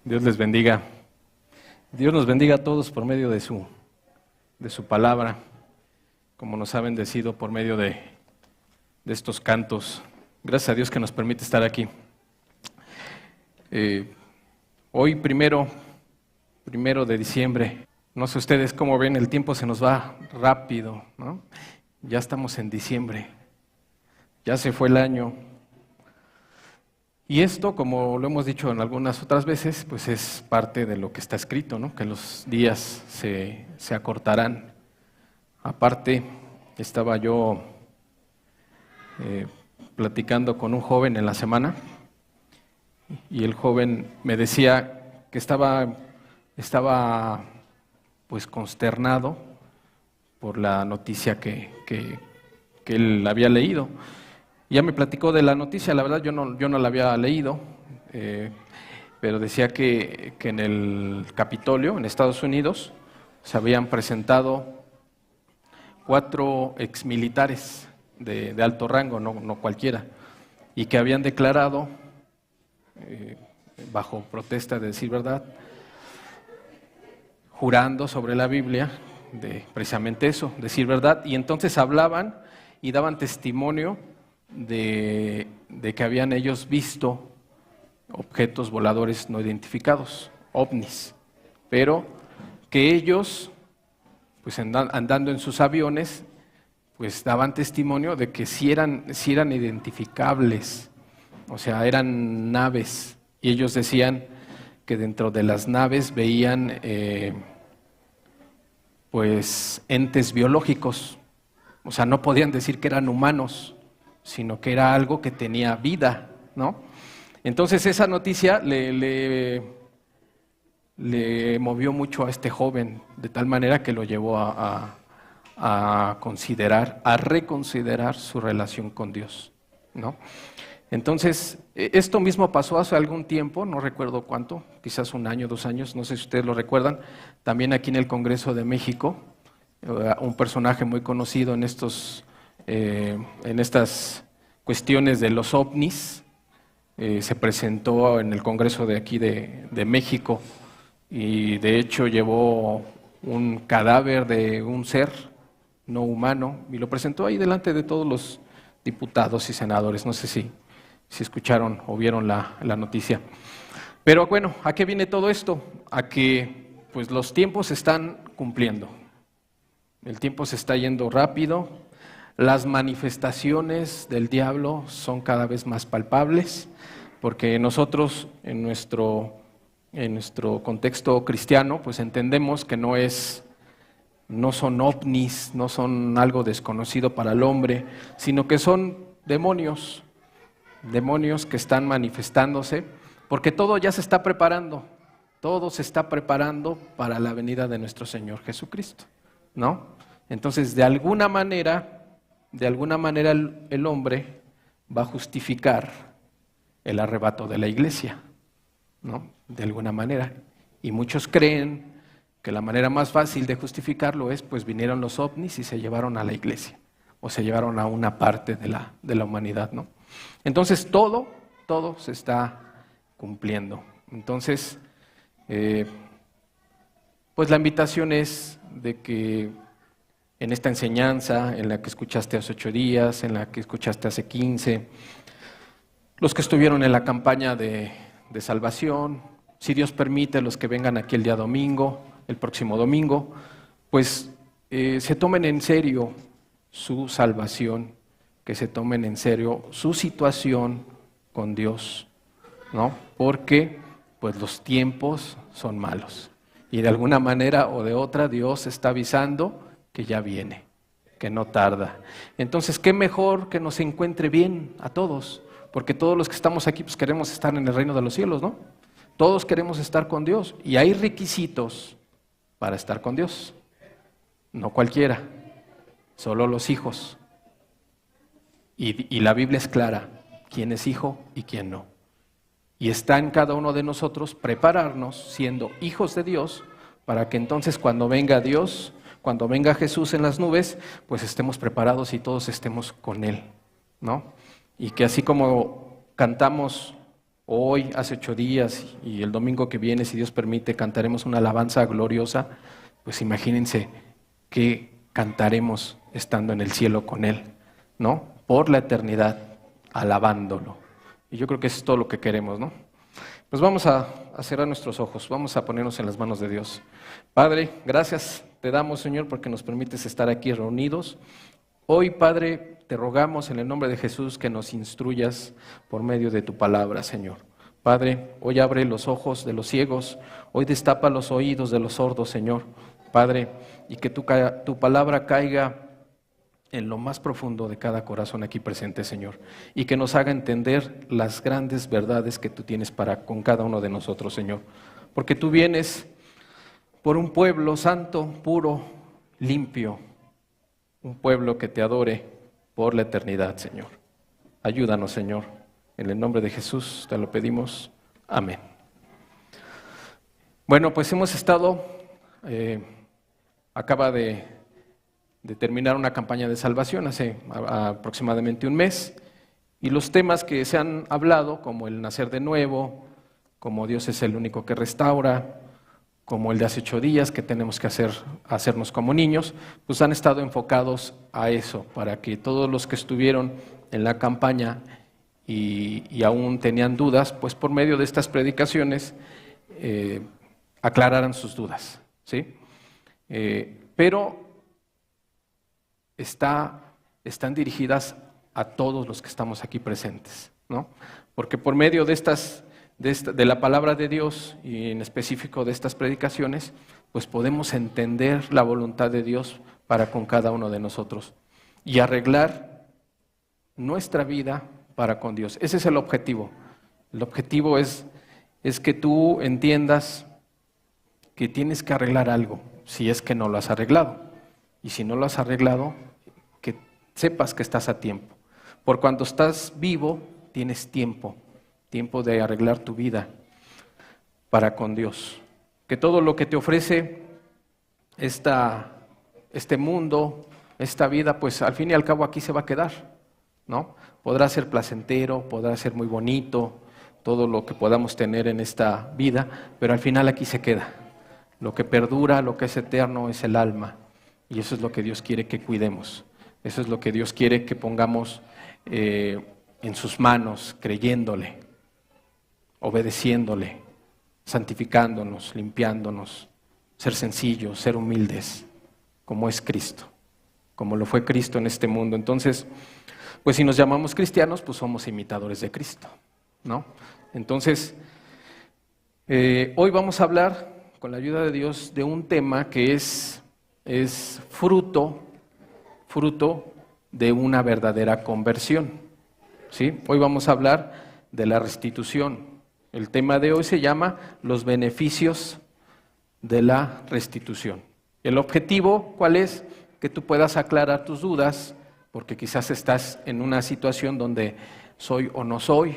Dios les bendiga. Dios nos bendiga a todos por medio de su palabra, como nos ha bendecido por medio de estos cantos. Gracias a Dios que nos permite estar aquí. Hoy, primero de diciembre, no sé ustedes cómo ven, el tiempo se nos va rápido, ¿no? Ya estamos en diciembre, ya se fue el año. Y esto, como lo hemos dicho en algunas otras veces, pues es parte de lo que está escrito, ¿no? Que los días se acortarán. Aparte, estaba yo platicando con un joven en la semana y el joven me decía que estaba pues consternado por la noticia que él había leído. Ya me platicó de la noticia, la verdad yo no la había leído, pero decía que en el Capitolio, en Estados Unidos, se habían presentado 4 exmilitares de alto rango, no cualquiera, y que habían declarado, bajo protesta de decir verdad, jurando sobre la Biblia, de precisamente eso, decir verdad, y entonces hablaban y daban testimonio de que habían ellos visto objetos voladores no identificados, ovnis, pero que ellos, pues andando en sus aviones, pues daban testimonio de que sí eran identificables, o sea, eran naves, y ellos decían que dentro de las naves veían pues entes biológicos, o sea, no podían decir que eran humanos, sino que era algo que tenía vida, ¿no? Entonces esa noticia le movió mucho a este joven, de tal manera que lo llevó a reconsiderar su relación con Dios, ¿no? Entonces, esto mismo pasó hace algún tiempo, no recuerdo cuánto, quizás 1 año, 2 años, no sé si ustedes lo recuerdan, también aquí en el Congreso de México, un personaje muy conocido en estas cuestiones de los ovnis, se presentó en el Congreso de aquí de México y de hecho llevó un cadáver de un ser no humano y lo presentó ahí delante de todos los diputados y senadores. No sé si escucharon o vieron la noticia. Pero bueno, ¿a qué viene todo esto? A que pues los tiempos se están cumpliendo. El tiempo se está yendo rápido. Las manifestaciones del diablo son cada vez más palpables, porque nosotros en nuestro contexto cristiano, pues entendemos que no son ovnis, no son algo desconocido para el hombre, sino que son demonios que están manifestándose, porque todo ya se está preparando para la venida de nuestro Señor Jesucristo, ¿no? Entonces, de alguna manera el hombre va a justificar el arrebato de la iglesia, ¿no? De alguna manera. Y muchos creen que la manera más fácil de justificarlo es, pues vinieron los ovnis y se llevaron a la iglesia, o se llevaron a una parte de la humanidad, ¿no? Entonces todo se está cumpliendo. Entonces, pues la invitación es de que en esta enseñanza, en la que escuchaste hace 8 días, en la que escuchaste hace 15, los que estuvieron en la campaña de salvación, si Dios permite, los que vengan aquí el día domingo, el próximo domingo, pues se tomen en serio su salvación, que se tomen en serio su situación con Dios, ¿no? Porque pues los tiempos son malos y de alguna manera o de otra Dios está avisando que ya viene, que no tarda. Entonces, qué mejor que nos encuentre bien a todos, porque todos los que estamos aquí pues queremos estar en el reino de los cielos, ¿no? Todos queremos estar con Dios y hay requisitos para estar con Dios. No cualquiera, solo los hijos. Y la Biblia es clara, quién es hijo y quién no. Y está en cada uno de nosotros prepararnos siendo hijos de Dios para que entonces cuando venga Dios, cuando venga Jesús en las nubes, pues estemos preparados y todos estemos con Él, ¿no? Y que así como cantamos hoy, hace 8 días y el domingo que viene, si Dios permite, cantaremos una alabanza gloriosa, pues imagínense que cantaremos estando en el cielo con Él, ¿no? Por la eternidad, alabándolo. Y yo creo que eso es todo lo que queremos, ¿no? Pues vamos a cerrar nuestros ojos, vamos a ponernos en las manos de Dios. Padre, gracias te damos, Señor, porque nos permites estar aquí reunidos. Hoy, Padre, te rogamos en el nombre de Jesús que nos instruyas por medio de tu palabra, Señor. Padre, hoy abre los ojos de los ciegos, hoy destapa los oídos de los sordos, Señor. Padre, y que tu palabra caiga en lo más profundo de cada corazón aquí presente, Señor, y que nos haga entender las grandes verdades que tú tienes para con cada uno de nosotros, Señor. Porque tú vienes por un pueblo santo, puro, limpio, un pueblo que te adore por la eternidad, Señor. Ayúdanos, Señor. En el nombre de Jesús te lo pedimos. Amén. Bueno, pues hemos estado, acaba de terminar una campaña de salvación hace aproximadamente un mes, y los temas que se han hablado, como el nacer de nuevo, como Dios es el único que restaura, como el de hace 8 días, que tenemos que hacernos como niños, pues han estado enfocados a eso, para que todos los que estuvieron en la campaña y aún tenían dudas, pues por medio de estas predicaciones aclararan sus dudas, ¿sí? Pero están dirigidas a todos los que estamos aquí presentes, ¿no? Porque por medio de la palabra de Dios y en específico de estas predicaciones, pues podemos entender la voluntad de Dios para con cada uno de nosotros y arreglar nuestra vida para con Dios. Ese es el objetivo. El objetivo es que tú entiendas que tienes que arreglar algo, si es que no lo has arreglado. Y si no lo has arreglado, que sepas que estás a tiempo. Por cuando estás vivo, tienes tiempo de arreglar tu vida para con Dios. Que todo lo que te ofrece este mundo, esta vida, pues al fin y al cabo aquí se va a quedar, ¿no? Podrá ser placentero, podrá ser muy bonito, todo lo que podamos tener en esta vida, pero al final aquí se queda. Lo que perdura, lo que es eterno es el alma, y eso es lo que Dios quiere que cuidemos. Eso es lo que Dios quiere que pongamos en sus manos, creyéndole, obedeciéndole, santificándonos, limpiándonos, ser sencillos, ser humildes, como es Cristo, como lo fue Cristo en este mundo. Entonces, pues si nos llamamos cristianos, pues somos imitadores de Cristo, ¿no? Entonces, hoy vamos a hablar, con la ayuda de Dios, de un tema que es fruto de una verdadera conversión, ¿sí? Hoy vamos a hablar de la restitución. El tema de hoy se llama los beneficios de la restitución. El objetivo, ¿cuál es? Que tú puedas aclarar tus dudas, porque quizás estás en una situación donde soy o no soy,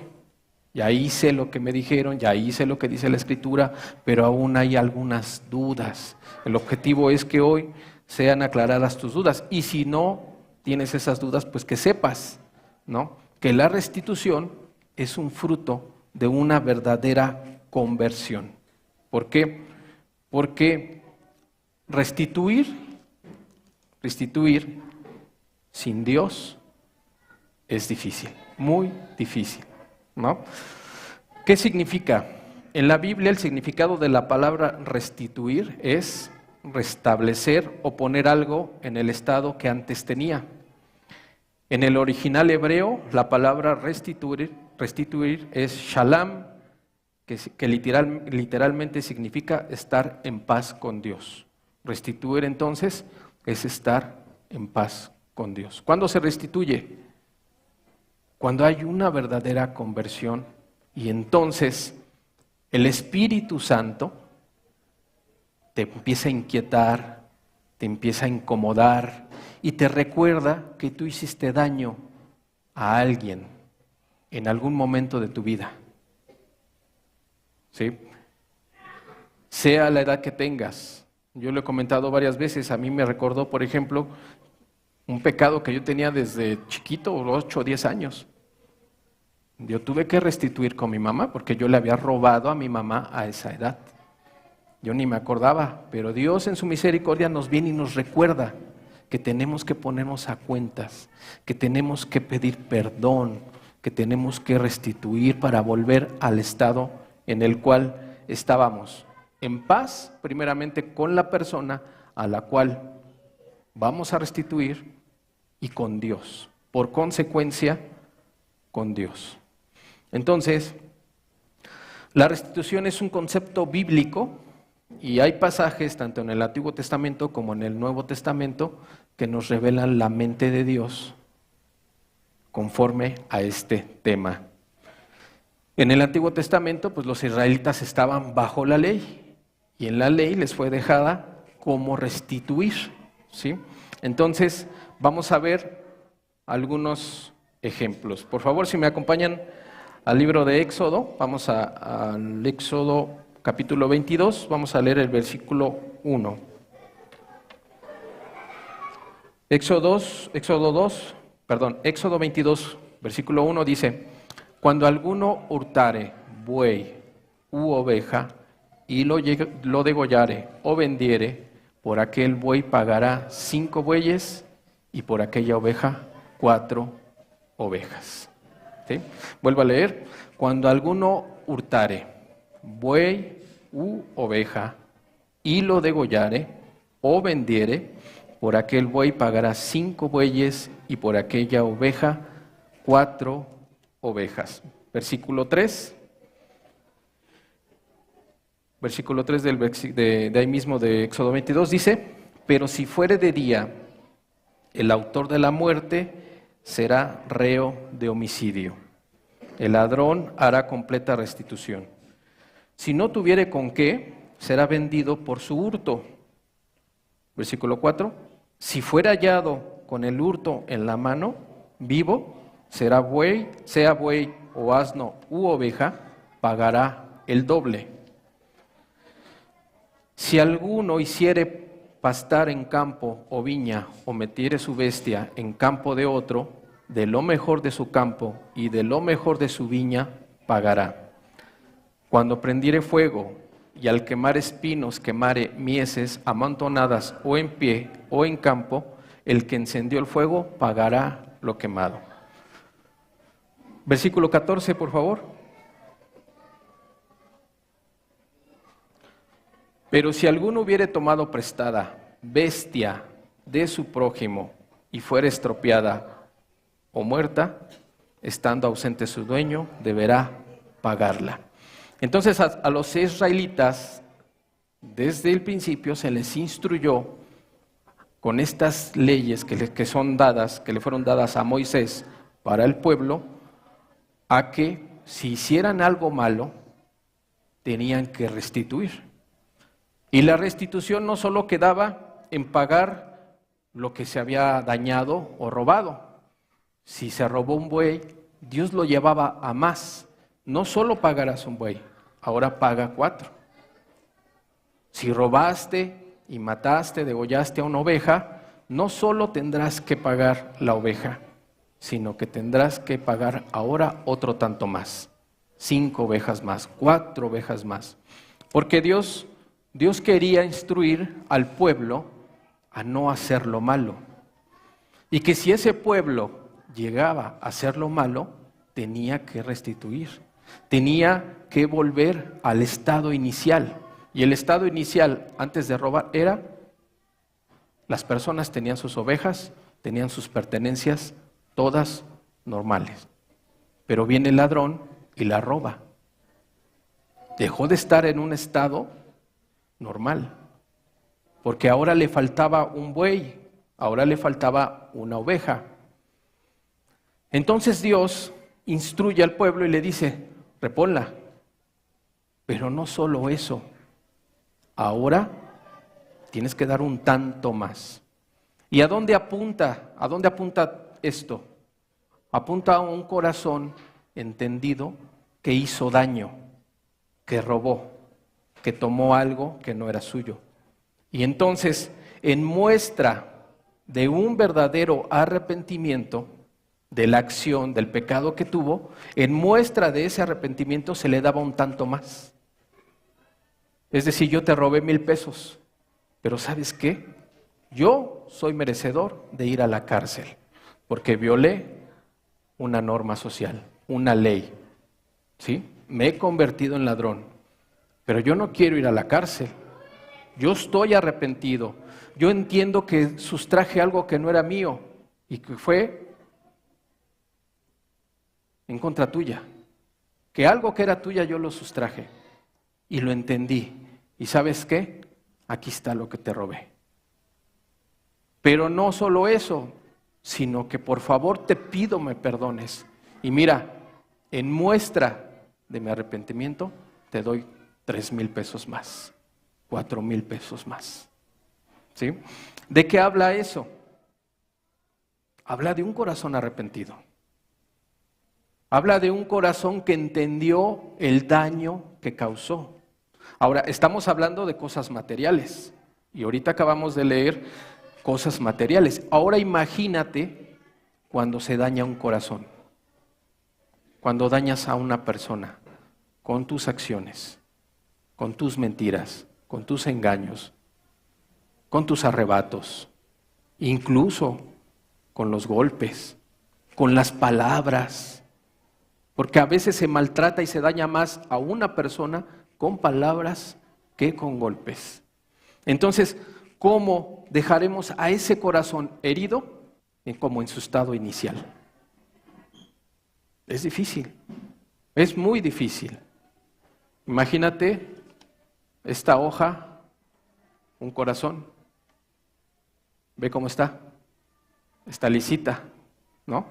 ya hice lo que me dijeron, ya hice lo que dice la Escritura, pero aún hay algunas dudas. El objetivo es que hoy sean aclaradas tus dudas, y si no tienes esas dudas, pues que sepas, ¿no?, que la restitución es un fruto de una verdadera conversión. ¿Por qué? Porque restituir sin Dios es difícil, muy difícil, ¿no? ¿Qué significa? En la Biblia el significado de la palabra restituir es restablecer o poner algo en el estado que antes tenía. En el original hebreo, la palabra restituir es shalom, que literalmente significa estar en paz con Dios. Restituir entonces es estar en paz con Dios. ¿Cuándo se restituye? Cuando hay una verdadera conversión, y entonces el Espíritu Santo te empieza a inquietar, te empieza a incomodar y te recuerda que tú hiciste daño a alguien en algún momento de tu vida, ¿sí? Sea la edad que tengas. Yo lo he comentado varias veces, a mí me recordó, por ejemplo, un pecado que yo tenía desde chiquito, 8 o 10 años. Yo tuve que restituir con mi mamá porque yo le había robado a mi mamá a esa edad. Yo ni me acordaba, pero Dios en su misericordia nos viene y nos recuerda que tenemos que ponernos a cuentas, que tenemos que pedir perdón, que tenemos que restituir para volver al estado en el cual estábamos, en paz, primeramente con la persona a la cual vamos a restituir y con Dios, por consecuencia, con Dios. Entonces, la restitución es un concepto bíblico y hay pasajes, tanto en el Antiguo Testamento como en el Nuevo Testamento, que nos revelan la mente de Dios conforme a este tema. En el Antiguo Testamento, pues los israelitas estaban bajo la ley y en la ley les fue dejada cómo restituir, ¿sí? Entonces, vamos a ver algunos ejemplos. Por favor, si me acompañan al libro de Éxodo, vamos al Éxodo capítulo 22, vamos a leer el versículo 1. Éxodo 22, versículo 1 dice: Cuando alguno hurtare buey u oveja y lo degollare o vendiere, por aquel buey pagará 5 bueyes y por aquella oveja 4 ovejas. ¿Sí? Vuelvo a leer. Cuando alguno hurtare buey u oveja y lo degollare o vendiere, por aquel buey pagará 5 bueyes y por aquella oveja 4 ovejas. Versículo 3. Versículo 3 de ahí mismo de Éxodo 22 dice: Pero si fuere de día, el autor de la muerte será reo de homicidio. El ladrón hará completa restitución. Si no tuviere con qué, será vendido por su hurto. Versículo 4. Si fuera hallado con el hurto en la mano, vivo, sea buey o asno u oveja, pagará el doble. Si alguno hiciere pastar en campo o viña, o metiere su bestia en campo de otro, de lo mejor de su campo y de lo mejor de su viña pagará. Cuando prendiere fuego y al quemar espinos quemare mieses amontonadas o en pie o en campo, el que encendió el fuego pagará lo quemado. Versículo 14, por favor. Pero si alguno hubiere tomado prestada bestia de su prójimo y fuere estropeada o muerta, estando ausente su dueño, deberá pagarla. Entonces a los israelitas, desde el principio se les instruyó con estas leyes que le fueron dadas a Moisés para el pueblo, a que si hicieran algo malo, tenían que restituir. Y la restitución no solo quedaba en pagar lo que se había dañado o robado. Si se robó un buey, Dios lo llevaba a más. No solo pagarás un buey, ahora paga 4. Si robaste y mataste, degollaste a una oveja, no solo tendrás que pagar la oveja, sino que tendrás que pagar ahora otro tanto más. 5 ovejas más, 4 ovejas más. Porque Dios quería instruir al pueblo a no hacer lo malo. Y que si ese pueblo llegaba a hacer lo malo, tenía que restituir. Tenía que volver al estado inicial. Y el estado inicial, antes de robar, era: las personas tenían sus ovejas, tenían sus pertenencias, todas normales. Pero viene el ladrón y la roba. Dejó de estar en un estado normal, porque ahora le faltaba un buey, ahora le faltaba una oveja. Entonces Dios instruye al pueblo y le dice: reponla. Pero no solo eso, ahora tienes que dar un tanto más. ¿Y a dónde apunta? ¿A dónde apunta esto? Apunta a un corazón entendido que hizo daño, que robó, que tomó algo que no era suyo. Y entonces, en muestra de un verdadero arrepentimiento, de la acción, del pecado que tuvo, en muestra de ese arrepentimiento se le daba un tanto más. Es decir, yo te robé 1,000 pesos, pero ¿sabes qué? Yo soy merecedor de ir a la cárcel, porque violé una norma social, una ley, ¿sí? Me he convertido en ladrón, pero yo no quiero ir a la cárcel. Yo estoy arrepentido. Yo entiendo que sustraje algo que no era mío y que fue en contra tuya. Que algo que era tuya yo lo sustraje y lo entendí. ¿Y sabes qué? Aquí está lo que te robé. Pero no solo eso, sino que por favor te pido me perdones. Y mira, en muestra de mi arrepentimiento te doy 3,000 pesos más, 4,000 pesos más. ¿Sí? ¿De qué habla eso? Habla de un corazón arrepentido. Habla de un corazón que entendió el daño que causó. Ahora, estamos hablando de cosas materiales. Y ahorita acabamos de leer cosas materiales. Ahora imagínate cuando se daña un corazón. Cuando dañas a una persona con tus acciones, con tus mentiras, con tus engaños, con tus arrebatos, incluso con los golpes, con las palabras, porque a veces se maltrata y se daña más a una persona con palabras que con golpes. Entonces, ¿cómo dejaremos a ese corazón herido como en su estado inicial? Es difícil, es muy difícil. Imagínate esta hoja, un corazón. ¿Ve cómo está? Está lisita, ¿no?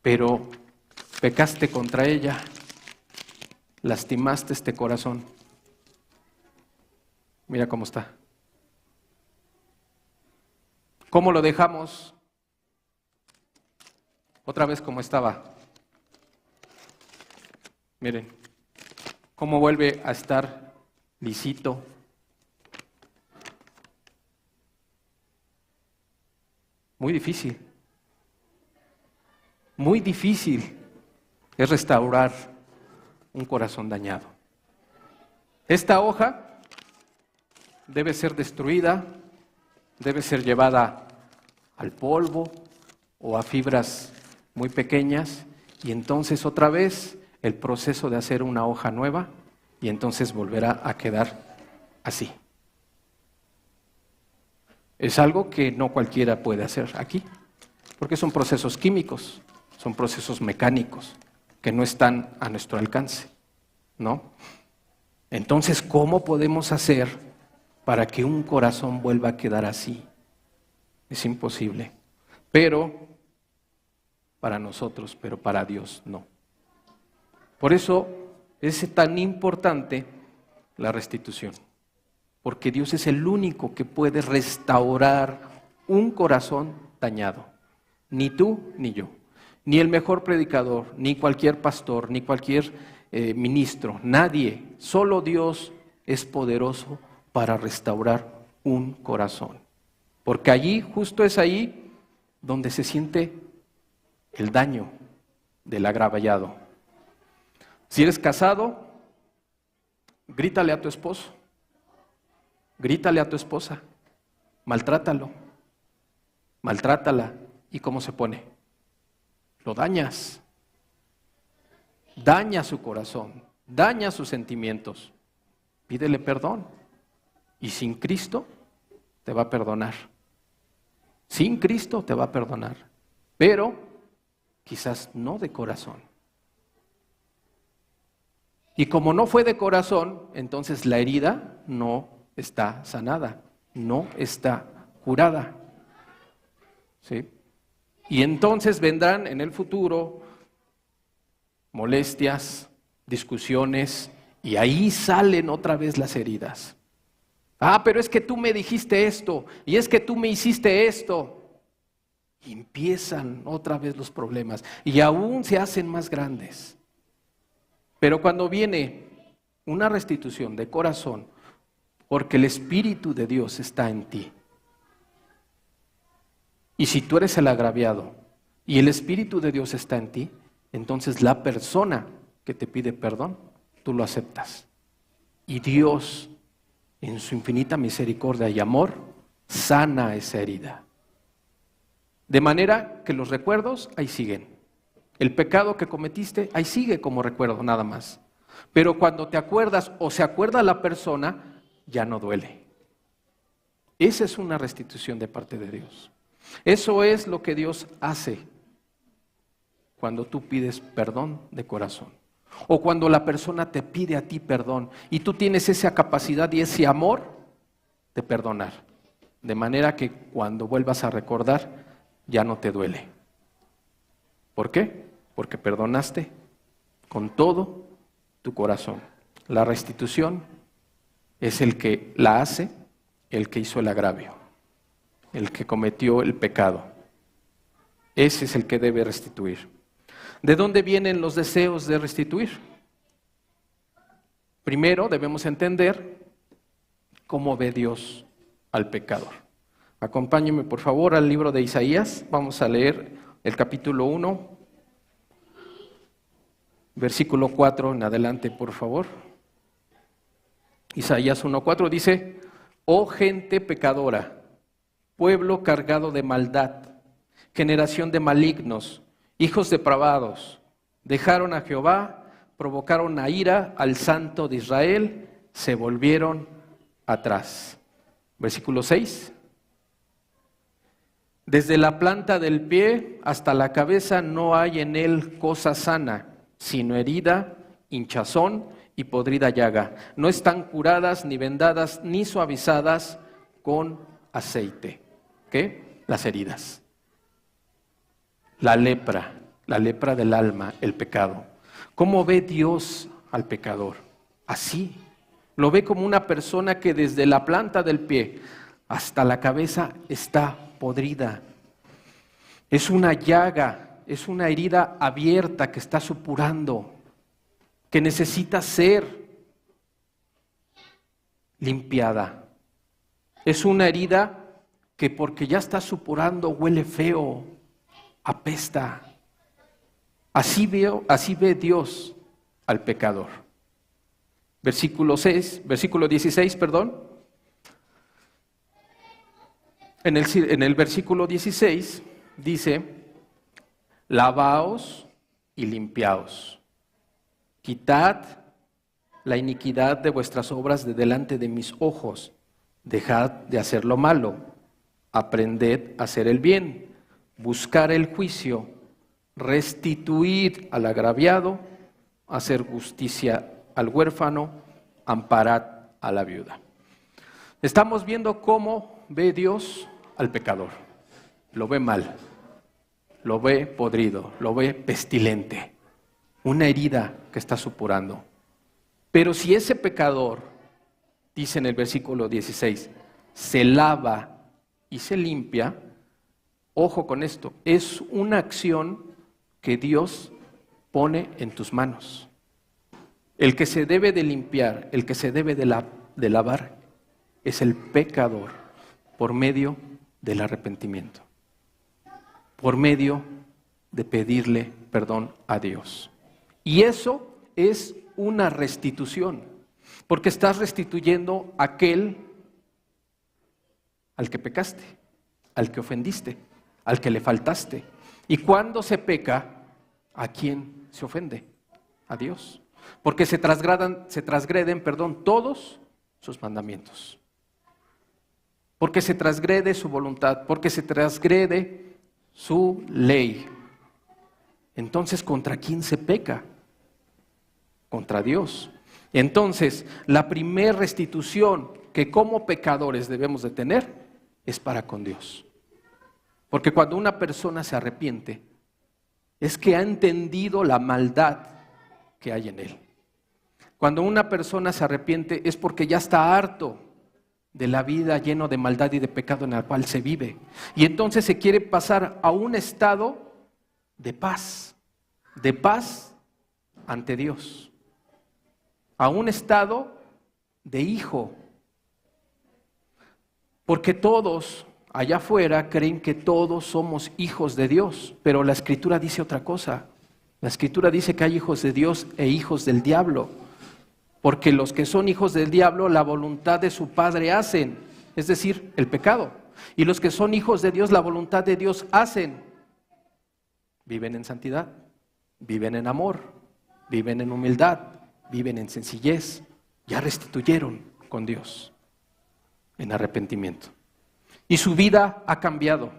Pero pecaste contra ella, lastimaste este corazón. Mira cómo está. ¿Cómo lo dejamos? Otra vez como estaba. Miren, cómo vuelve a estar lisito. Muy difícil. Muy difícil es restaurar un corazón dañado. Esta hoja debe ser destruida, debe ser llevada al polvo o a fibras muy pequeñas y entonces otra vez el proceso de hacer una hoja nueva y entonces volverá a quedar así. Es algo que no cualquiera puede hacer aquí, porque son procesos químicos, son procesos mecánicos que no están a nuestro alcance, ¿no? Entonces, ¿cómo podemos hacer para que un corazón vuelva a quedar así? Es imposible, pero para nosotros, pero para Dios no. Por eso es tan importante la restitución, porque Dios es el único que puede restaurar un corazón dañado. Ni tú ni yo, ni el mejor predicador, ni cualquier pastor, ni cualquier ministro, nadie, solo Dios es poderoso para restaurar un corazón. Porque allí, justo es ahí donde se siente el daño del agravallado. Si eres casado, grítale a tu esposo, grítale a tu esposa, maltrátalo, maltrátala. ¿Y cómo se pone? Lo dañas. Daña su corazón, daña sus sentimientos. Pídele perdón. Y sin Cristo te va a perdonar. Sin Cristo te va a perdonar. Pero quizás no de corazón. Y como no fue de corazón, entonces la herida no está sanada, no está curada. ¿Sí? Y entonces vendrán en el futuro molestias, discusiones, y ahí salen otra vez las heridas. Ah, pero es que tú me dijiste esto, y es que tú me hiciste esto. Y empiezan otra vez los problemas, y aún se hacen más grandes. Pero cuando viene una restitución de corazón, porque el Espíritu de Dios está en ti, y si tú eres el agraviado, y el Espíritu de Dios está en ti, entonces la persona que te pide perdón, tú lo aceptas. Y Dios, en su infinita misericordia y amor, sana esa herida. De manera que los recuerdos ahí siguen. El pecado que cometiste ahí sigue como recuerdo nada más. Pero cuando te acuerdas o se acuerda la persona, ya no duele. Esa es una restitución de parte de Dios. Eso es lo que Dios hace cuando tú pides perdón de corazón. O cuando la persona te pide a ti perdón y tú tienes esa capacidad y ese amor de perdonar. De manera que cuando vuelvas a recordar, ya no te duele. ¿Por qué? Porque perdonaste con todo tu corazón. La restitución es el que la hace, el que hizo el agravio, el que cometió el pecado. Ese es el que debe restituir. ¿De dónde vienen los deseos de restituir? Primero debemos entender cómo ve Dios al pecador. Acompáñenme por favor al libro de Isaías. Vamos a leer el capítulo 1, versículo 4 en adelante, por favor. Isaías 1:4 dice: oh gente pecadora, pueblo cargado de maldad, generación de malignos, hijos depravados, dejaron a Jehová, provocaron a ira al Santo de Israel, se volvieron atrás. Versículo 6. Desde la planta del pie hasta la cabeza no hay en él cosa sana, sino herida, hinchazón y podrida llaga. No están curadas, ni vendadas, ni suavizadas con aceite. ¿Qué? Las heridas. La lepra del alma, el pecado. ¿Cómo ve Dios al pecador? Así. Lo ve como una persona que desde la planta del pie hasta la cabeza está podrida. Es una llaga, es una herida abierta que está supurando, que necesita ser limpiada. Es una herida que porque ya está supurando huele feo, apesta. Así ve Dios al pecador. Versículo 16, perdón. En el versículo 16 dice: lavaos y limpiaos, quitad la iniquidad de vuestras obras de delante de mis ojos, dejad de hacer lo malo, aprended a hacer el bien, buscar el juicio, restituid al agraviado, hacer justicia al huérfano, amparad a la viuda. Estamos viendo cómo ve Dios al pecador. Lo ve mal, lo ve podrido, lo ve pestilente, una herida que está supurando. Pero si ese pecador, dice en el versículo 16, se lava y se limpia, ojo con esto, es una acción que Dios pone en tus manos. El que se debe de limpiar, el que se debe de lavar, es el pecador por medio del arrepentimiento, por medio de pedirle perdón a Dios. Y eso es una restitución, porque estás restituyendo a aquel al que pecaste, al que ofendiste, al que le faltaste. Y cuando se peca, ¿a quién se ofende? A Dios. Porque se transgreden, todos sus mandamientos. Porque se transgrede su voluntad, porque se transgrede su ley. Entonces, ¿contra quién se peca? Contra Dios. Entonces, la primera restitución que como pecadores debemos de tener es para con Dios. Porque cuando una persona se arrepiente, es que ha entendido la maldad que hay en él. Cuando una persona se arrepiente es porque ya está harto de la vida lleno de maldad y de pecado en la cual se vive. Y entonces se quiere pasar a un estado de paz ante Dios, a un estado de hijo. Porque todos allá afuera creen que todos somos hijos de Dios, pero la Escritura dice otra cosa. La Escritura dice que hay hijos de Dios e hijos del diablo, porque los que son hijos del diablo la voluntad de su padre hacen, es decir, el pecado. Y los que son hijos de Dios la voluntad de Dios hacen. Viven en santidad, viven en amor, viven en humildad, viven en sencillez. Ya restituyeron con Dios en arrepentimiento. Y su vida ha cambiado.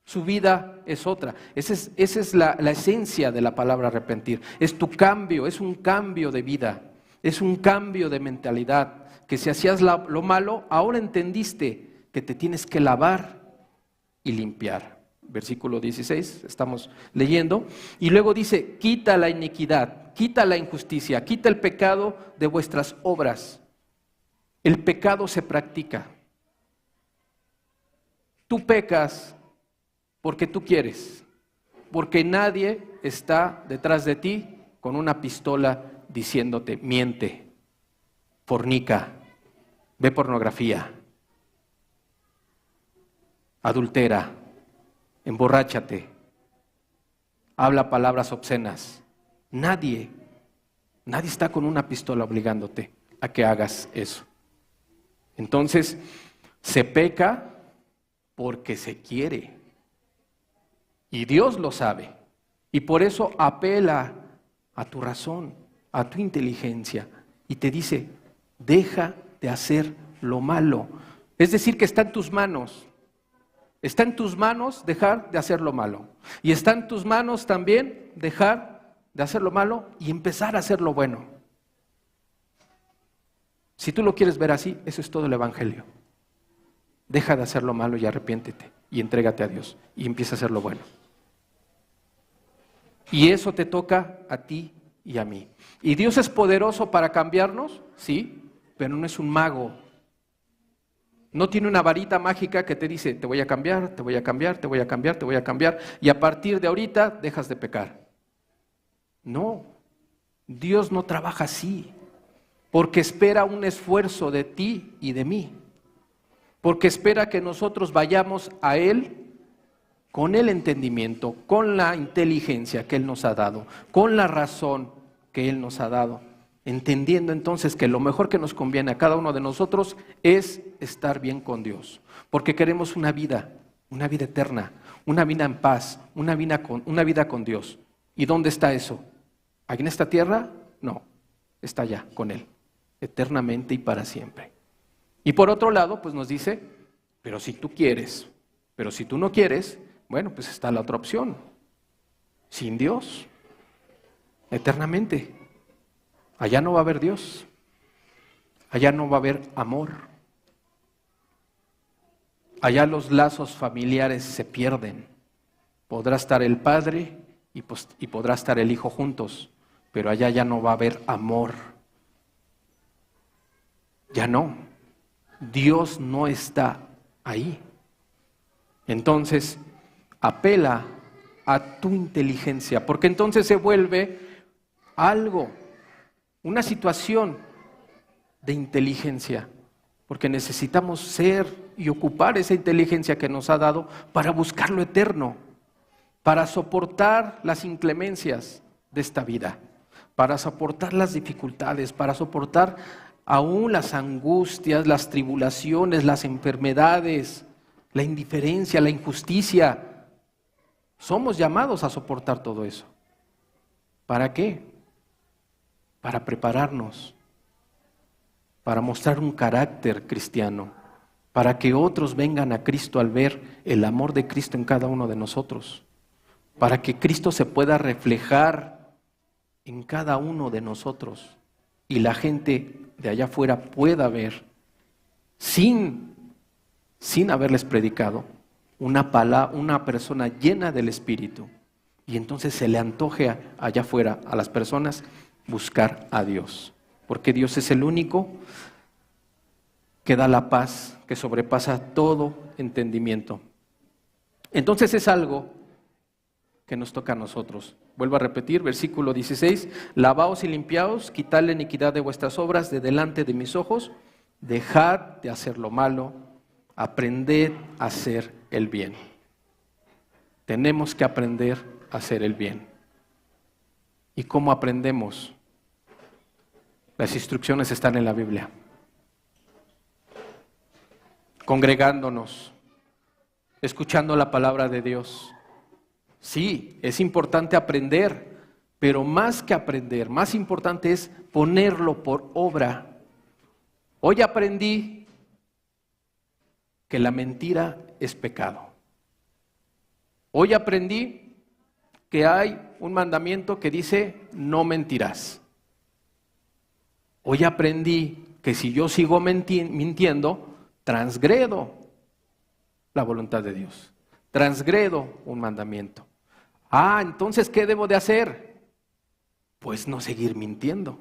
Su vida es otra. Esa es la esencia de la palabra arrepentir. Es tu cambio, es un cambio de vida. Es un cambio de mentalidad. Que si hacías lo malo, ahora entendiste que te tienes que lavar y limpiar. Versículo 16, estamos leyendo. Y luego dice, quita la iniquidad, quita la injusticia, quita el pecado de vuestras obras. El pecado se practica. Tú pecas porque tú quieres, porque nadie está detrás de ti con una pistola diciéndote, miente, fornica, ve pornografía, adultera, emborráchate, habla palabras obscenas. Nadie está con una pistola obligándote a que hagas eso. Entonces, se peca porque se quiere. Y Dios lo sabe. Y por eso apela a tu razón, a tu inteligencia. Y te dice, deja de hacer lo malo. Es decir, que está en tus manos. Está en tus manos dejar de hacer lo malo. Y está en tus manos también dejar de hacer lo malo y empezar a hacer lo bueno. Si tú lo quieres ver así, eso es todo el Evangelio. Deja de hacer lo malo y arrepiéntete y entrégate a Dios y empieza a hacer lo bueno. Y eso te toca a ti y a mí. ¿Y Dios es poderoso para cambiarnos? Sí, pero no es un mago. No tiene una varita mágica que te dice, te voy a cambiar, te voy a cambiar, te voy a cambiar, te voy a cambiar, y a partir de ahorita dejas de pecar. No, Dios no trabaja así, porque espera un esfuerzo de ti y de mí, porque espera que nosotros vayamos a Él con el entendimiento, con la inteligencia que Él nos ha dado, con la razón que Él nos ha dado. Entendiendo entonces que lo mejor que nos conviene a cada uno de nosotros es estar bien con Dios, porque queremos una vida eterna, una vida en paz, una vida con Dios. ¿Y dónde está eso? ¿Aquí en esta tierra? No, está allá con Él, eternamente y para siempre. Y por otro lado, pues nos dice, pero si tú quieres, pero si tú no quieres, bueno, pues está la otra opción, sin Dios, eternamente. Allá no va a haber Dios, allá no va a haber amor, allá los lazos familiares se pierden. Podrá estar el padre y podrá estar el hijo juntos, pero allá ya no va a haber amor. Ya no, Dios no está ahí. Entonces, apela a tu inteligencia, porque entonces se vuelve algo, una situación de inteligencia, porque necesitamos ser y ocupar esa inteligencia que nos ha dado para buscar lo eterno, para soportar las inclemencias de esta vida, para soportar las dificultades, para soportar aún las angustias, las tribulaciones, las enfermedades, la indiferencia, la injusticia. Somos llamados a soportar todo eso. ¿Para qué? Para prepararnos, para mostrar un carácter cristiano, para que otros vengan a Cristo al ver el amor de Cristo en cada uno de nosotros, para que Cristo se pueda reflejar en cada uno de nosotros y la gente de allá afuera pueda ver, sin haberles predicado, una persona llena del Espíritu, y entonces se le antoje allá afuera a las personas buscar a Dios, porque Dios es el único que da la paz que sobrepasa todo entendimiento. Entonces es algo que nos toca a nosotros. Vuelvo a repetir, versículo 16, lavaos y limpiaos, quitad la iniquidad de vuestras obras de delante de mis ojos, dejad de hacer lo malo, Aprended a hacer el bien. Tenemos que aprender a hacer el bien. ¿Y cómo aprendemos? Las instrucciones están en la Biblia. Congregándonos, escuchando la palabra de Dios. Sí, es importante aprender, pero más que aprender, más importante es ponerlo por obra. Hoy aprendí que la mentira es pecado. Hoy aprendí que hay un mandamiento que dice no mentirás. Hoy aprendí que si yo sigo mintiendo, transgredo la voluntad de Dios. Transgredo un mandamiento. Entonces, ¿qué debo de hacer? Pues no seguir mintiendo.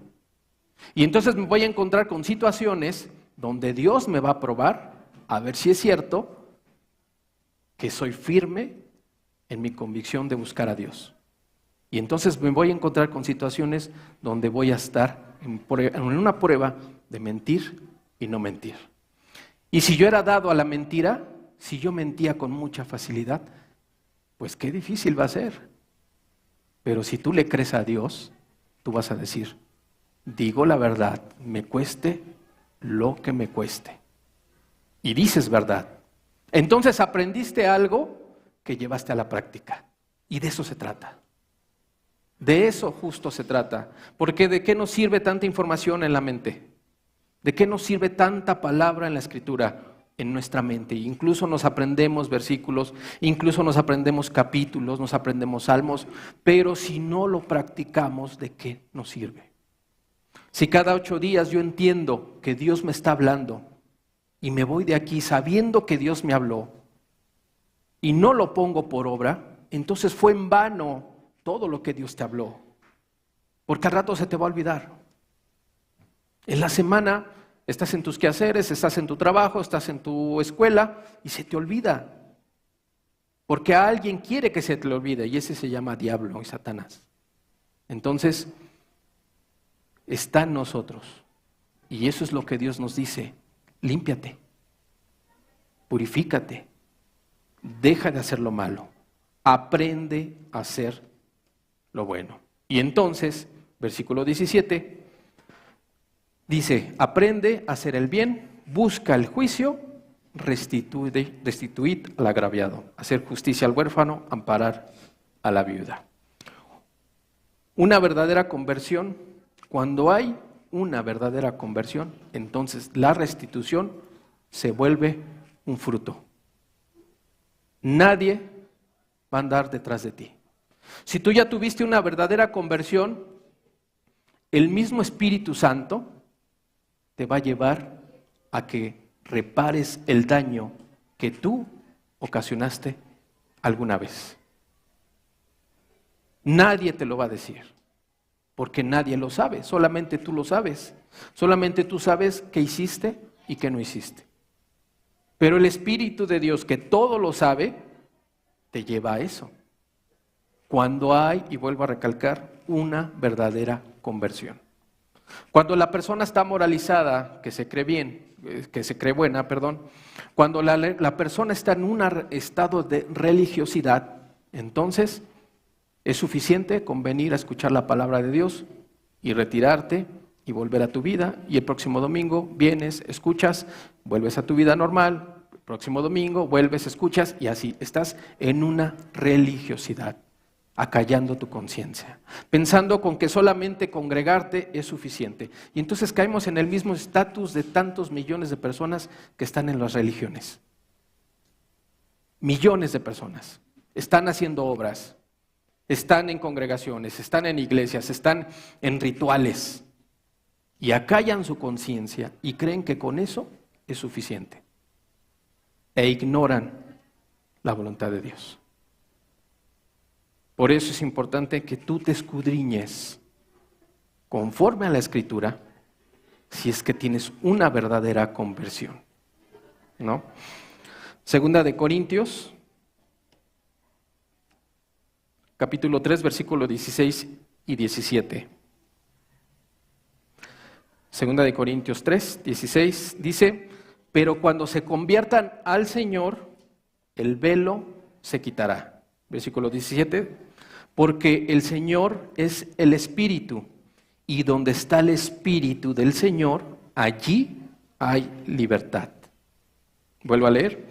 Y entonces me voy a encontrar con situaciones donde Dios me va a probar, a ver si es cierto que soy firme en mi convicción de buscar a Dios. Y entonces me voy a encontrar con situaciones donde voy a estar en una prueba de mentir y no mentir. Y si yo era dado a la mentira, si yo mentía con mucha facilidad, pues qué difícil va a ser. Pero si tú le crees a Dios, tú vas a decir, digo la verdad, me cueste lo que me cueste. Y dices verdad. Entonces aprendiste algo que llevaste a la práctica. Y de eso se trata. De eso justo se trata. Porque ¿de qué nos sirve tanta información en la mente? ¿De qué nos sirve tanta palabra en la Escritura? En nuestra mente. Incluso nos aprendemos versículos, incluso nos aprendemos capítulos, nos aprendemos salmos, pero si no lo practicamos, ¿de qué nos sirve? Si cada 8 días yo entiendo que Dios me está hablando y me voy de aquí sabiendo que Dios me habló y no lo pongo por obra, entonces fue en vano todo lo que Dios te habló, porque al rato se te va a olvidar. En la semana estás en tus quehaceres, estás en tu trabajo, estás en tu escuela y se te olvida. Porque a alguien quiere que se te le olvide y ese se llama diablo y Satanás. Entonces, está en nosotros. Y eso es lo que Dios nos dice. Límpiate, purifícate, deja de hacer lo malo, aprende a hacer lo bueno. Y entonces, versículo 17, dice, aprende a hacer el bien, busca el juicio, restituid al agraviado, hacer justicia al huérfano, amparar a la viuda. Una verdadera conversión, cuando hay una verdadera conversión, entonces la restitución se vuelve un fruto. Nadie va a andar detrás de ti. Si tú ya tuviste una verdadera conversión, el mismo Espíritu Santo te va a llevar a que repares el daño que tú ocasionaste alguna vez. Nadie te lo va a decir, porque nadie lo sabe, solamente tú lo sabes. Solamente tú sabes qué hiciste y qué no hiciste. Pero el Espíritu de Dios, que todo lo sabe, te lleva a eso. Cuando hay, y vuelvo a recalcar, una verdadera conversión. Cuando la persona está moralizada, que se cree bien, que se cree buena, cuando la persona está en un estado de religiosidad, entonces es suficiente con venir a escuchar la palabra de Dios y retirarte y volver a tu vida, y el próximo domingo vienes, escuchas, vuelves a tu vida normal, el próximo domingo vuelves, escuchas, y así estás en una religiosidad, acallando tu conciencia, pensando con que solamente congregarte es suficiente. Y entonces caemos en el mismo estatus de tantos millones de personas que están en las religiones. Millones de personas están haciendo obras, están en congregaciones, están en iglesias, están en rituales y acallan su conciencia y creen que con eso es suficiente e ignoran la voluntad de Dios. Por eso es importante que tú te escudriñes conforme a la Escritura si es que tienes una verdadera conversión, ¿no? Segunda de Corintios, capítulo 3, versículos 16 y 17. Segunda de Corintios 3, 16 dice, pero cuando se conviertan al Señor, el velo se quitará. Versículo 17, porque el Señor es el Espíritu, y donde está el Espíritu del Señor, allí hay libertad. Vuelvo a leer.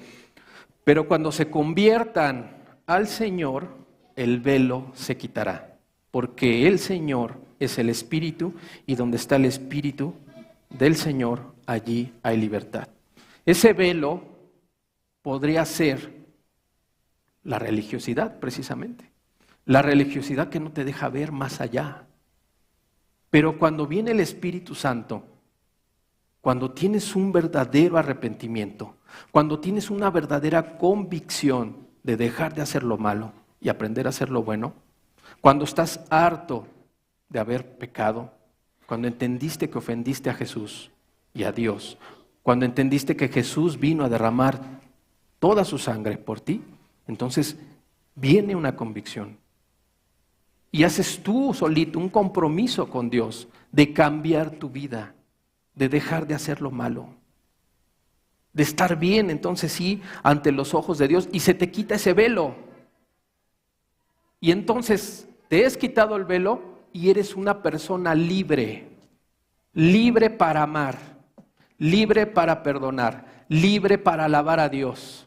Pero cuando se conviertan al Señor, el velo se quitará, porque el Señor es el Espíritu, y donde está el Espíritu del Señor, allí hay libertad. Ese velo podría ser la religiosidad, precisamente. La religiosidad que no te deja ver más allá. Pero cuando viene el Espíritu Santo, cuando tienes un verdadero arrepentimiento, cuando tienes una verdadera convicción de dejar de hacer lo malo y aprender a hacer lo bueno, cuando estás harto de haber pecado, cuando entendiste que ofendiste a Jesús y a Dios, cuando entendiste que Jesús vino a derramar toda su sangre por ti, entonces viene una convicción. Y haces tú solito un compromiso con Dios de cambiar tu vida, de dejar de hacer lo malo, de estar bien, entonces sí, ante los ojos de Dios, y se te quita ese velo. Y entonces te has quitado el velo y eres una persona libre, libre para amar, libre para perdonar, libre para alabar a Dios,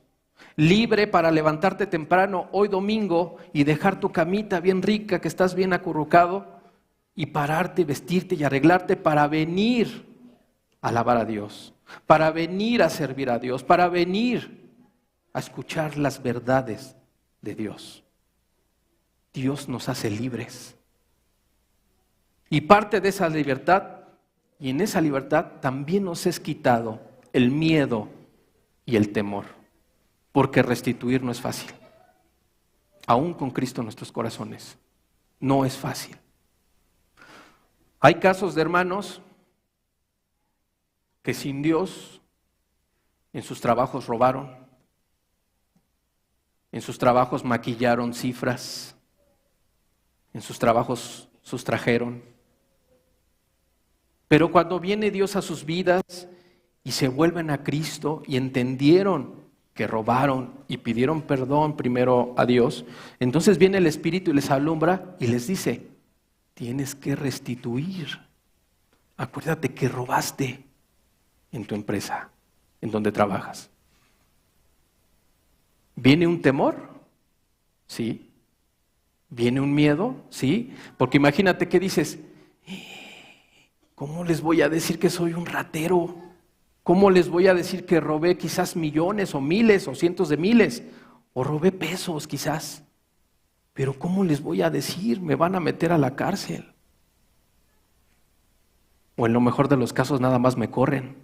libre para levantarte temprano hoy domingo y dejar tu camita bien rica, que estás bien acurrucado, y pararte, vestirte y arreglarte para venir a alabar a Dios, para venir a servir a Dios, para venir a escuchar las verdades de Dios. Dios nos hace libres. Y parte de esa libertad, y en esa libertad también nos es quitado el miedo y el temor, porque restituir no es fácil. Aún con Cristo en nuestros corazones, no es fácil. Hay casos de hermanos que sin Dios en sus trabajos robaron, en sus trabajos maquillaron cifras, en sus trabajos sustrajeron. Pero cuando viene Dios a sus vidas y se vuelven a Cristo y entendieron que robaron y pidieron perdón primero a Dios, entonces viene el Espíritu y les alumbra y les dice: tienes que restituir. Acuérdate que robaste en tu empresa, en donde trabajas. ¿Viene un temor? Sí. ¿Viene un miedo? Sí. Porque imagínate que dices: ¿cómo les voy a decir que soy un ratero? ¿Cómo les voy a decir que robé quizás millones o miles o cientos de miles? O robé pesos quizás. Pero ¿cómo les voy a decir? Me van a meter a la cárcel. O en lo mejor de los casos nada más me corren.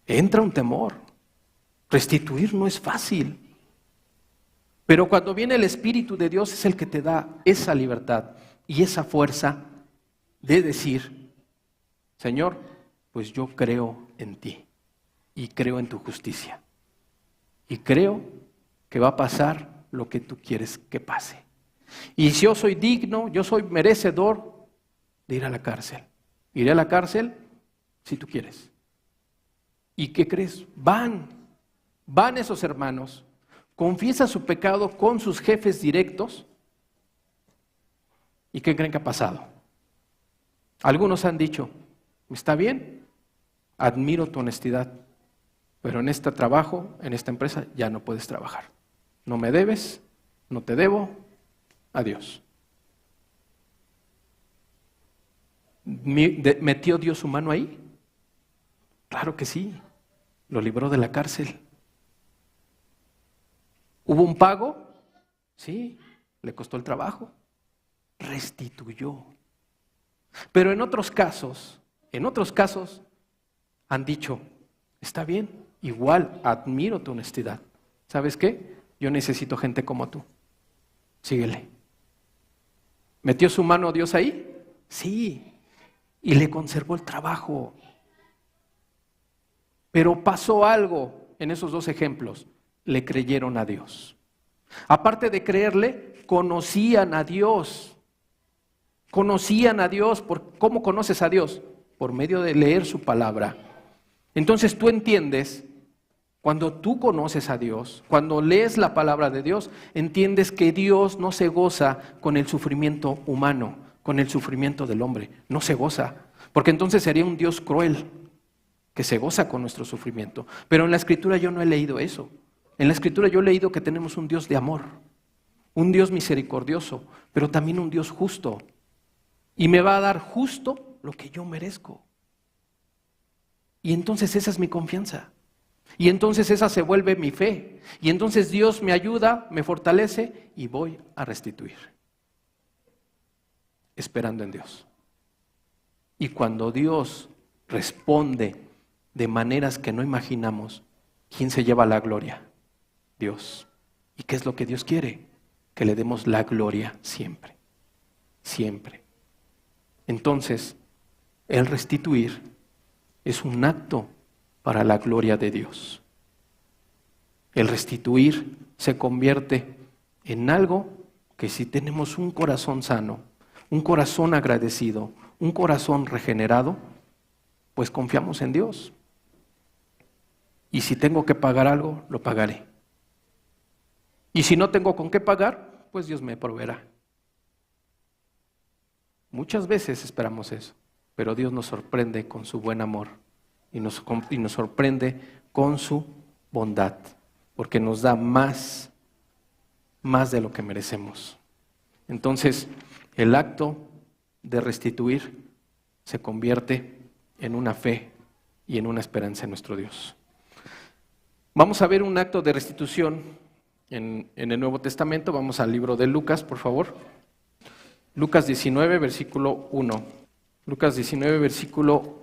Entra un temor. Restituir no es fácil. Pero cuando viene el Espíritu de Dios es el que te da esa libertad y esa fuerza de decir: Señor, pues yo creo en ti y creo en tu justicia y creo que va a pasar lo que tú quieres que pase. Y si yo soy digno, yo soy merecedor de ir a la cárcel. Iré a la cárcel si tú quieres. ¿Y qué crees? Van esos hermanos, confiesan su pecado con sus jefes directos. ¿Y qué creen que ha pasado? Algunos han dicho: está bien, admiro tu honestidad, pero en este trabajo, en esta empresa, ya no puedes trabajar. No me debes, no te debo, adiós. ¿Metió Dios su mano ahí? Claro que sí, lo libró de la cárcel. ¿Hubo un pago? Sí, le costó el trabajo, restituyó. Pero en otros casos han dicho: está bien, igual admiro tu honestidad. ¿Sabes qué? Yo necesito gente como tú. Síguele. ¿Metió su mano Dios ahí? Sí, y le conservó el trabajo. Pero pasó algo en esos dos ejemplos. Le creyeron a Dios. Aparte de creerle, conocían a Dios. Conocían a Dios. ¿Cómo conoces a Dios? Por medio de leer su palabra. Entonces tú entiendes, cuando tú conoces a Dios, cuando lees la palabra de Dios, entiendes que Dios no se goza con el sufrimiento humano, con el sufrimiento del hombre. No se goza, porque entonces sería un Dios cruel que se goza con nuestro sufrimiento. Pero en la Escritura yo no he leído eso. En la Escritura yo he leído que tenemos un Dios de amor, un Dios misericordioso, pero también un Dios justo. Y me va a dar justo lo que yo merezco. Y entonces esa es mi confianza. Y entonces esa se vuelve mi fe. Y entonces Dios me ayuda, me fortalece y voy a restituir. Esperando en Dios. Y cuando Dios responde de maneras que no imaginamos, ¿quién se lleva la gloria? Dios. ¿Y qué es lo que Dios quiere? Que le demos la gloria siempre. Siempre. Entonces, el restituir es un acto para la gloria de Dios. El restituir se convierte en algo que si tenemos un corazón sano, un corazón agradecido, un corazón regenerado, pues confiamos en Dios. Y si tengo que pagar algo, lo pagaré. Y si no tengo con qué pagar, pues Dios me proveerá. Muchas veces esperamos eso, pero Dios nos sorprende con su buen amor y nos sorprende con su bondad, porque nos da más de lo que merecemos. Entonces, el acto de restituir se convierte en una fe y en una esperanza en nuestro Dios. Vamos a ver un acto de restitución en el Nuevo Testamento. Vamos al libro de Lucas, por favor. Lucas 19, versículo 1. Lucas 19, versículo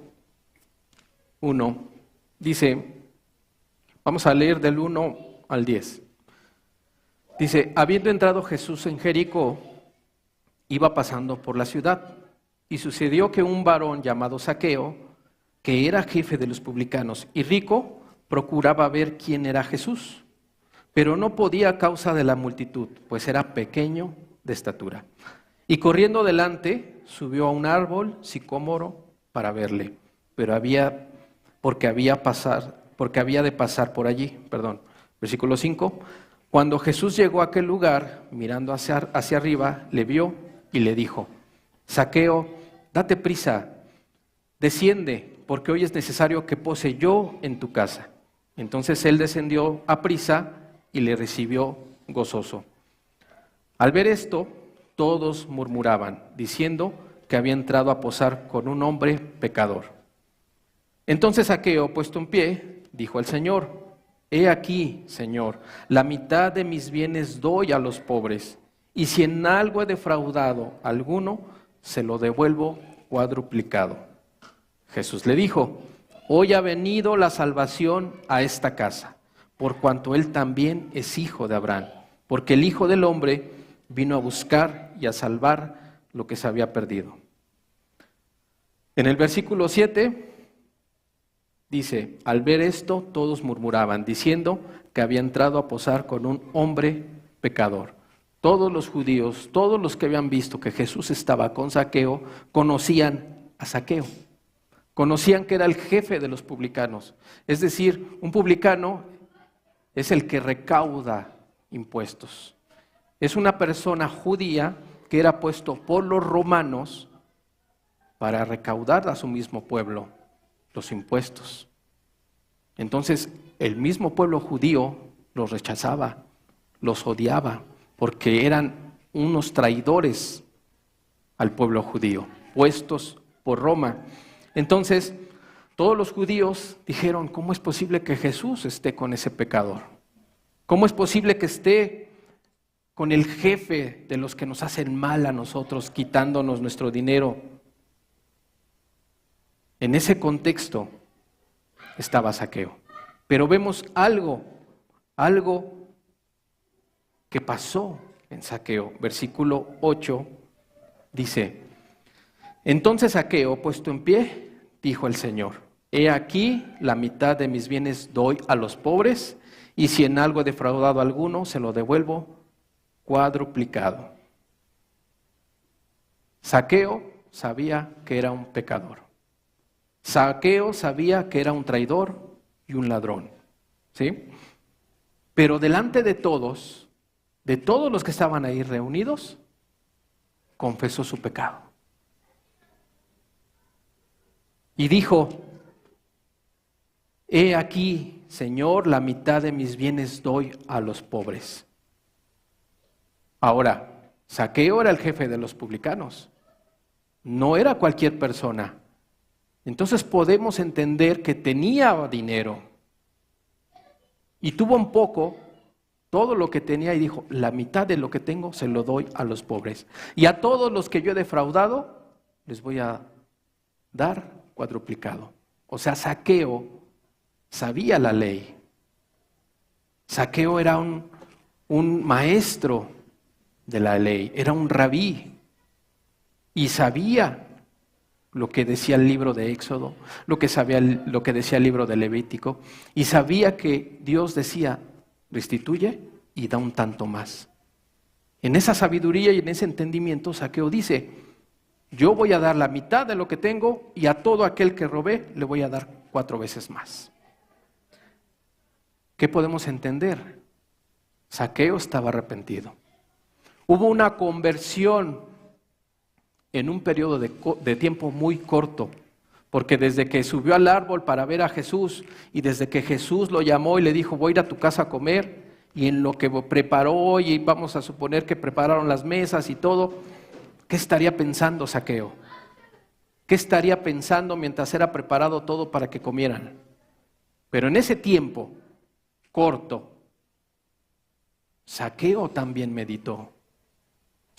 1. Dice, vamos a leer del 1 al 10. Dice, habiendo entrado Jesús en Jericó, iba pasando por la ciudad, y sucedió que un varón llamado Zaqueo, que era jefe de los publicanos y rico, procuraba ver quién era Jesús, pero no podía a causa de la multitud, pues era pequeño de estatura. Y corriendo delante, subió a un árbol sicómoro para verle, porque había de pasar por allí. Versículo 5. Cuando Jesús llegó a aquel lugar, mirando hacia arriba, le vio y le dijo, Zaqueo, date prisa, desciende, porque hoy es necesario que pose yo en tu casa. Entonces él descendió a prisa y le recibió gozoso. Al ver esto, todos murmuraban, diciendo que había entrado a posar con un hombre pecador. Entonces Zaqueo, puesto en pie, dijo al Señor, he aquí, Señor, la mitad de mis bienes doy a los pobres, y si en algo he defraudado a alguno, se lo devuelvo cuadruplicado. Jesús le dijo, hoy ha venido la salvación a esta casa, por cuanto él también es hijo de Abraham, porque el Hijo del Hombre vino a buscar y a salvar lo que se había perdido. En el versículo 7 dice, al ver esto todos murmuraban, diciendo que había entrado a posar con un hombre pecador. Todos los judíos, todos los que habían visto que Jesús estaba con Zaqueo, conocían a Zaqueo. Conocían que era el jefe de los publicanos. Es decir, un publicano es el que recauda impuestos. Es una persona judía que era puesto por los romanos para recaudar a su mismo pueblo los impuestos. Entonces, el mismo pueblo judío los rechazaba, los odiaba, porque eran unos traidores al pueblo judío, puestos por Roma. Entonces, todos los judíos dijeron, ¿cómo es posible que Jesús esté con ese pecador? ¿Cómo es posible que esté con el jefe de los que nos hacen mal a nosotros, quitándonos nuestro dinero? En ese contexto estaba Zaqueo. Pero vemos algo que pasó en Zaqueo. Versículo 8 dice, entonces Zaqueo, puesto en pie, dijo el Señor, he aquí la mitad de mis bienes doy a los pobres, y si en algo he defraudado a alguno, se lo devuelvo cuadruplicado. Zaqueo sabía que era un pecador. Zaqueo sabía que era un traidor y un ladrón, ¿sí? Pero delante de todos los que estaban ahí reunidos, confesó su pecado. Y dijo: he aquí, Señor, la mitad de mis bienes doy a los pobres. Ahora, Zaqueo era el jefe de los publicanos, no era cualquier persona. Entonces podemos entender que tenía dinero y tuvo un poco, todo lo que tenía, y dijo: la mitad de lo que tengo se lo doy a los pobres. Y a todos los que yo he defraudado, les voy a dar cuadruplicado. O sea, Zaqueo sabía la ley. Zaqueo era un maestro de la ley, era un rabí y sabía lo que decía el libro de Éxodo, lo que decía el libro de Levítico, y sabía que Dios decía: restituye y da un tanto más. En esa sabiduría y en ese entendimiento, Zaqueo dice: yo voy a dar la mitad de lo que tengo, y a todo aquel que robé le voy a dar 4 veces más. ¿Qué podemos entender? Zaqueo estaba arrepentido. Hubo una conversión en un periodo de tiempo muy corto, porque desde que subió al árbol para ver a Jesús, y desde que Jesús lo llamó y le dijo: voy a ir a tu casa a comer, y en lo que preparó, y vamos a suponer que prepararon las mesas y todo, ¿qué estaría pensando Zaqueo? ¿Qué estaría pensando mientras era preparado todo para que comieran? Pero en ese tiempo corto, Zaqueo también meditó.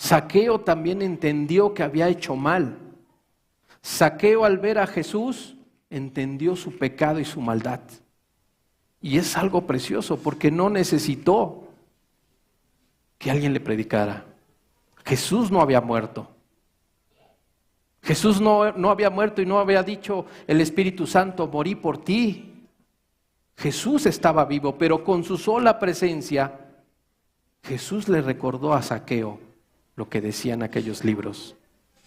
Zaqueo también entendió que había hecho mal. Zaqueo, al ver a Jesús, entendió su pecado y su maldad. Y es algo precioso, porque no necesitó que alguien le predicara. Jesús no había muerto. Jesús no había muerto y no había dicho el Espíritu Santo: morí por ti. Jesús estaba vivo, pero con su sola presencia, Jesús le recordó a Zaqueo lo que decían aquellos libros,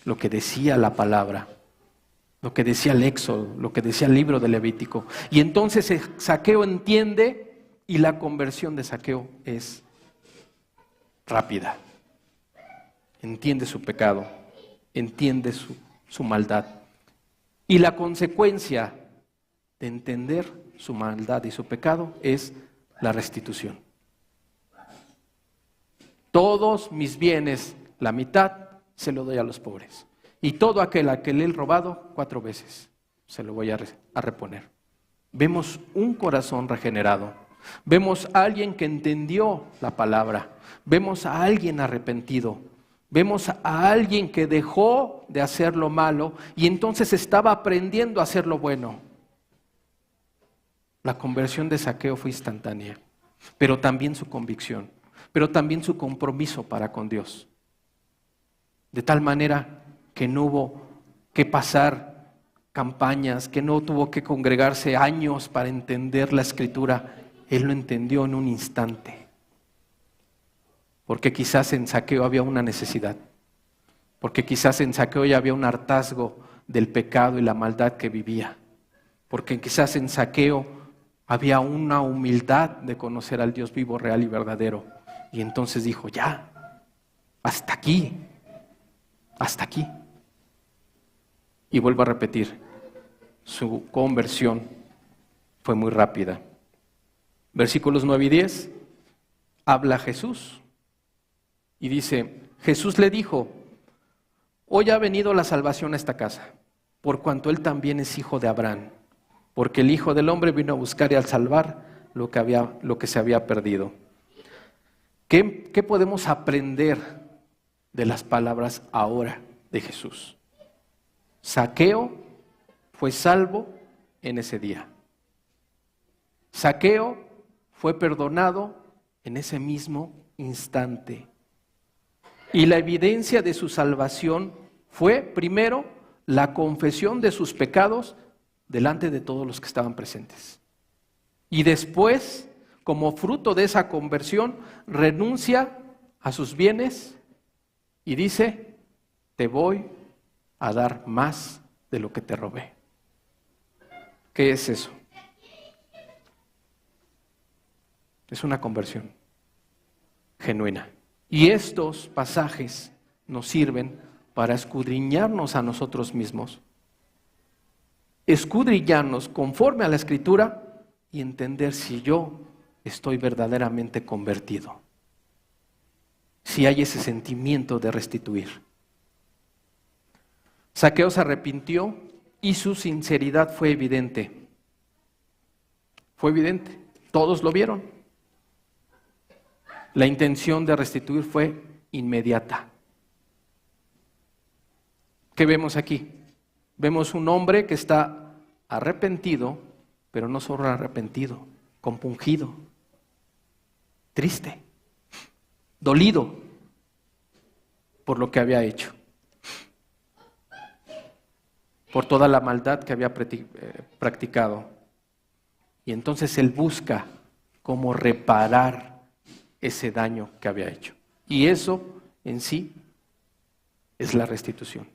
lo que decía la palabra, lo que decía el Éxodo, lo que decía el libro de Levítico. Y entonces Zaqueo entiende, y la conversión de Zaqueo es rápida. Entiende su pecado, entiende su maldad. Y la consecuencia de entender su maldad y su pecado es la restitución. Todos mis bienes, la mitad, se lo doy a los pobres. Y todo aquel a que le he robado, 4 veces se lo voy a reponer. Vemos un corazón regenerado. Vemos a alguien que entendió la palabra. Vemos a alguien arrepentido. Vemos a alguien que dejó de hacer lo malo y entonces estaba aprendiendo a hacer lo bueno. La conversión de Zaqueo fue instantánea, pero también su convicción, pero también su compromiso para con Dios. De tal manera que no hubo que pasar campañas, que no tuvo que congregarse años para entender la Escritura. Él lo entendió en un instante. Porque quizás en Zaqueo había una necesidad. Porque quizás en Zaqueo ya había un hartazgo del pecado y la maldad que vivía. Porque quizás en Zaqueo había una humildad de conocer al Dios vivo, real y verdadero. Y entonces dijo: ya, hasta aquí, hasta aquí. Y vuelvo a repetir, su conversión fue muy rápida. Versículos 9 y 10, habla Jesús y dice: Jesús le dijo: hoy ha venido la salvación a esta casa, por cuanto él también es hijo de Abraham, porque el Hijo del Hombre vino a buscar y a salvar lo que se había perdido. ¿Qué podemos aprender de las palabras ahora de Jesús? Zaqueo fue salvo en ese día. Zaqueo fue perdonado en ese mismo instante. Y la evidencia de su salvación fue, primero, la confesión de sus pecados delante de todos los que estaban presentes. Y después, como fruto de esa conversión, renuncia a sus bienes y dice: te voy a dar más de lo que te robé. ¿Qué es eso? Es una conversión genuina. Y estos pasajes nos sirven para escudriñarnos a nosotros mismos, escudriñarnos conforme a la Escritura y entender si yo estoy verdaderamente convertido, si hay ese sentimiento de restituir. Zaqueo se arrepintió y su sinceridad fue evidente. Fue evidente, todos lo vieron. La intención de restituir fue inmediata. ¿Qué vemos aquí? Vemos un hombre que está arrepentido, pero no solo arrepentido, compungido, triste, dolido por lo que había hecho, por toda la maldad que había practicado. Y entonces él busca cómo reparar ese daño que había hecho. Y eso en sí es la restitución.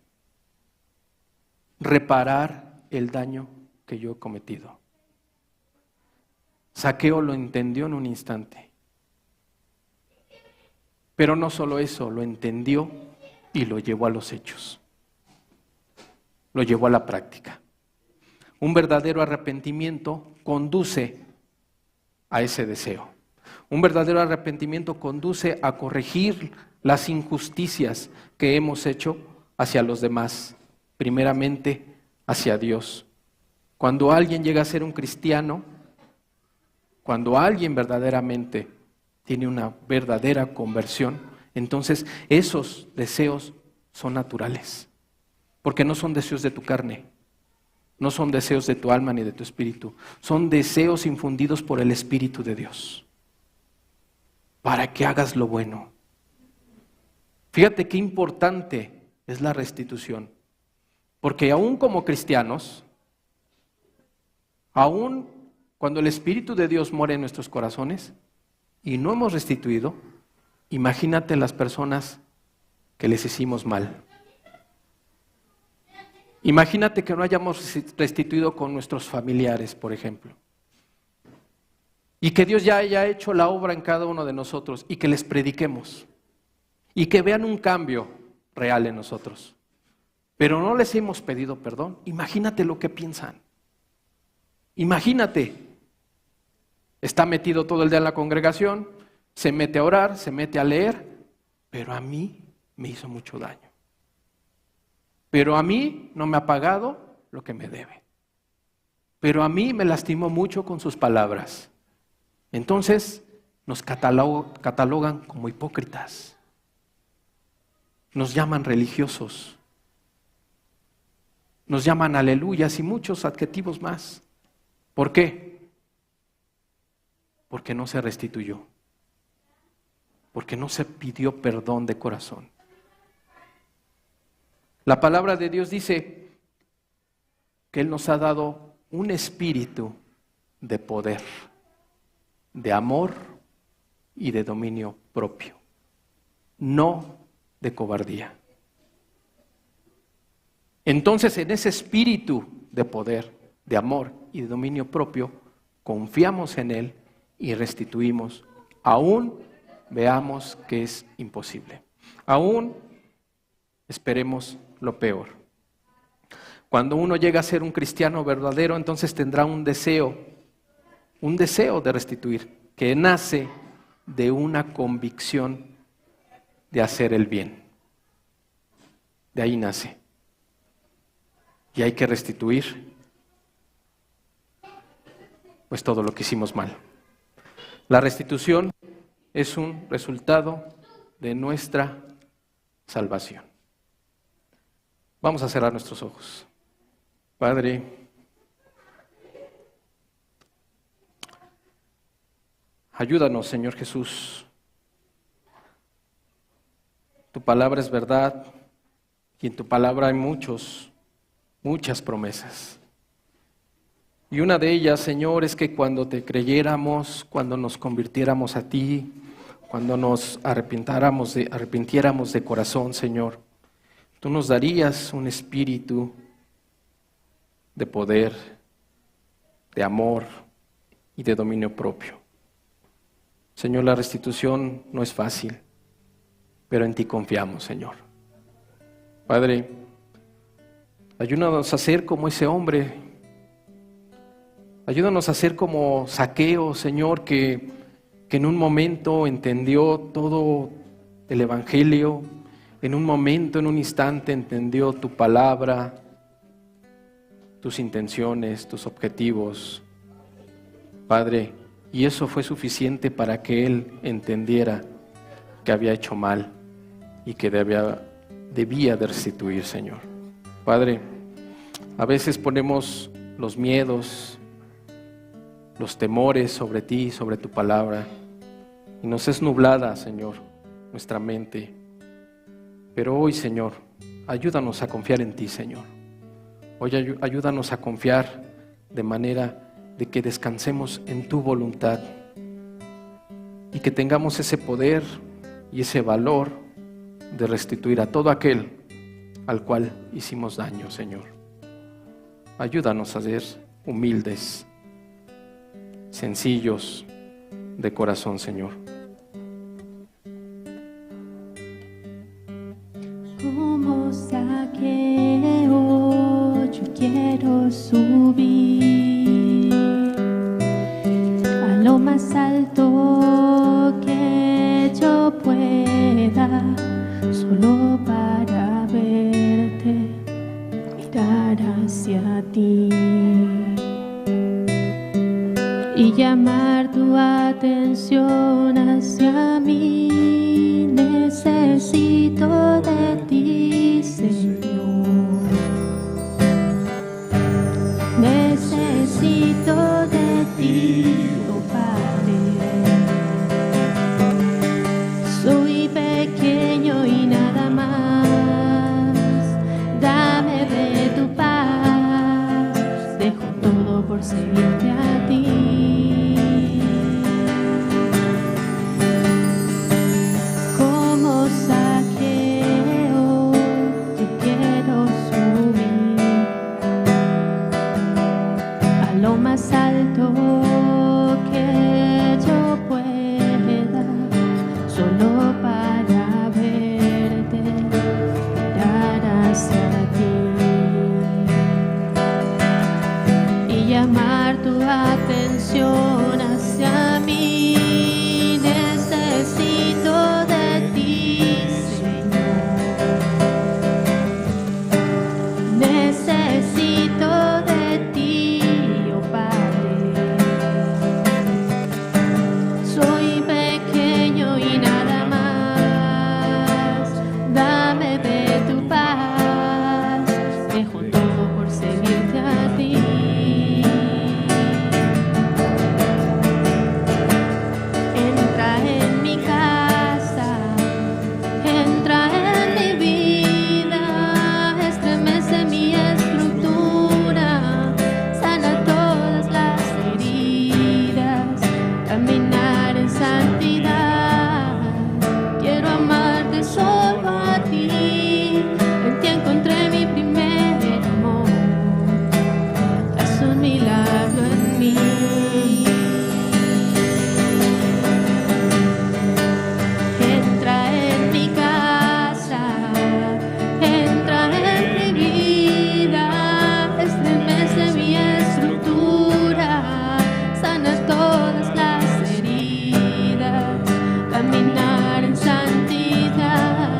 Reparar el daño que yo he cometido. Zaqueo lo entendió en un instante. Pero no solo eso, lo entendió y lo llevó a los hechos. Lo llevó a la práctica. Un verdadero arrepentimiento conduce a ese deseo. Un verdadero arrepentimiento conduce a corregir las injusticias que hemos hecho hacia los demás, primeramente hacia Dios. Cuando alguien llega a ser un cristiano, cuando alguien verdaderamente tiene una verdadera conversión, entonces esos deseos son naturales, porque no son deseos de tu carne, no son deseos de tu alma ni de tu espíritu, son deseos infundidos por el Espíritu de Dios, para que hagas lo bueno. Fíjate qué importante es la restitución, porque aún como cristianos, aún cuando el Espíritu de Dios mora en nuestros corazones y no hemos restituido, imagínate las personas que les hicimos mal. Imagínate que no hayamos restituido con nuestros familiares, por ejemplo. Y que Dios ya haya hecho la obra en cada uno de nosotros y que les prediquemos. Y que vean un cambio real en nosotros. Pero no les hemos pedido perdón. Imagínate lo que piensan. Imagínate. Está metido todo el día en la congregación, se mete a orar, se mete a leer, pero a mí me hizo mucho daño. Pero a mí no me ha pagado lo que me debe. Pero a mí me lastimó mucho con sus palabras. Entonces nos catalogan como hipócritas. Nos llaman religiosos. Nos llaman aleluyas y muchos adjetivos más. ¿Por qué? Porque no se restituyó. Porque no se pidió perdón de corazón. La palabra de Dios dice que Él nos ha dado un espíritu de poder, de amor y de dominio propio, no de cobardía. Entonces, en ese espíritu de poder, de amor y de dominio propio, confiamos en Él y restituimos, aún veamos que es imposible. Aún esperemos lo peor. Cuando uno llega a ser un cristiano verdadero, entonces tendrá un deseo de restituir, que nace de una convicción de hacer el bien. De ahí nace. Y hay que restituir, pues, todo lo que hicimos mal. La restitución es un resultado de nuestra salvación. Vamos a cerrar nuestros ojos. Padre, ayúdanos, Señor Jesús. Tu palabra es verdad y en tu palabra hay muchas promesas. Y una de ellas, Señor, es que cuando te creyéramos, cuando nos convirtiéramos a ti, cuando nos arrepintiéramos de corazón, Señor, tú nos darías un espíritu de poder, de amor y de dominio propio. Señor, la restitución no es fácil, pero en ti confiamos, Señor. Padre, ayúdanos a ser como ese hombre. Ayúdanos a ser como Zaqueo, Señor, que en un momento entendió todo el Evangelio, en un momento, en un instante entendió tu palabra, tus intenciones, tus objetivos, Padre, y eso fue suficiente para que él entendiera que había hecho mal y que debía de restituir, Señor. Padre, a veces ponemos los miedos, los temores sobre ti, sobre tu palabra, y nos es nublada, Señor, nuestra mente. Pero hoy, Señor, ayúdanos a confiar en ti, Señor. Hoy ayúdanos a confiar de manera de que descansemos en tu voluntad y que tengamos ese poder y ese valor de restituir a todo aquel al cual hicimos daño, Señor. Ayúdanos a ser humildes, sencillos de corazón, Señor. Como Zaqueo, yo quiero subir a lo más alto que yo pueda, solo para verte, mirar hacia ti y llamar tu atención hacia mí. Necesito de ti, Señor. Necesito de ti, oh Padre. Soy pequeño y nada más. Dame de tu paz. Dejo todo por seguirte a ti. Zaqueo, yo quiero subir a lo más alto que yo pueda, solo para verte, mirar hacia ti y llamar tu atención hacia mí. Necesito de ti, necesito de ti, oh Padre. Soy pequeño y nada más. Dame de tu paz. Dejo todo por seguirte a ti. Entra en mi casa, entra en mi vida, estremece mi estructura, sana todas las heridas, caminar en santidad. Quiero amarte solo a ti, en ti encontré mi primer amor, haz un milagro en mí. Entra en mi casa, entra en mi vida, estremece mi estructura, sana todas las heridas, caminar en santidad.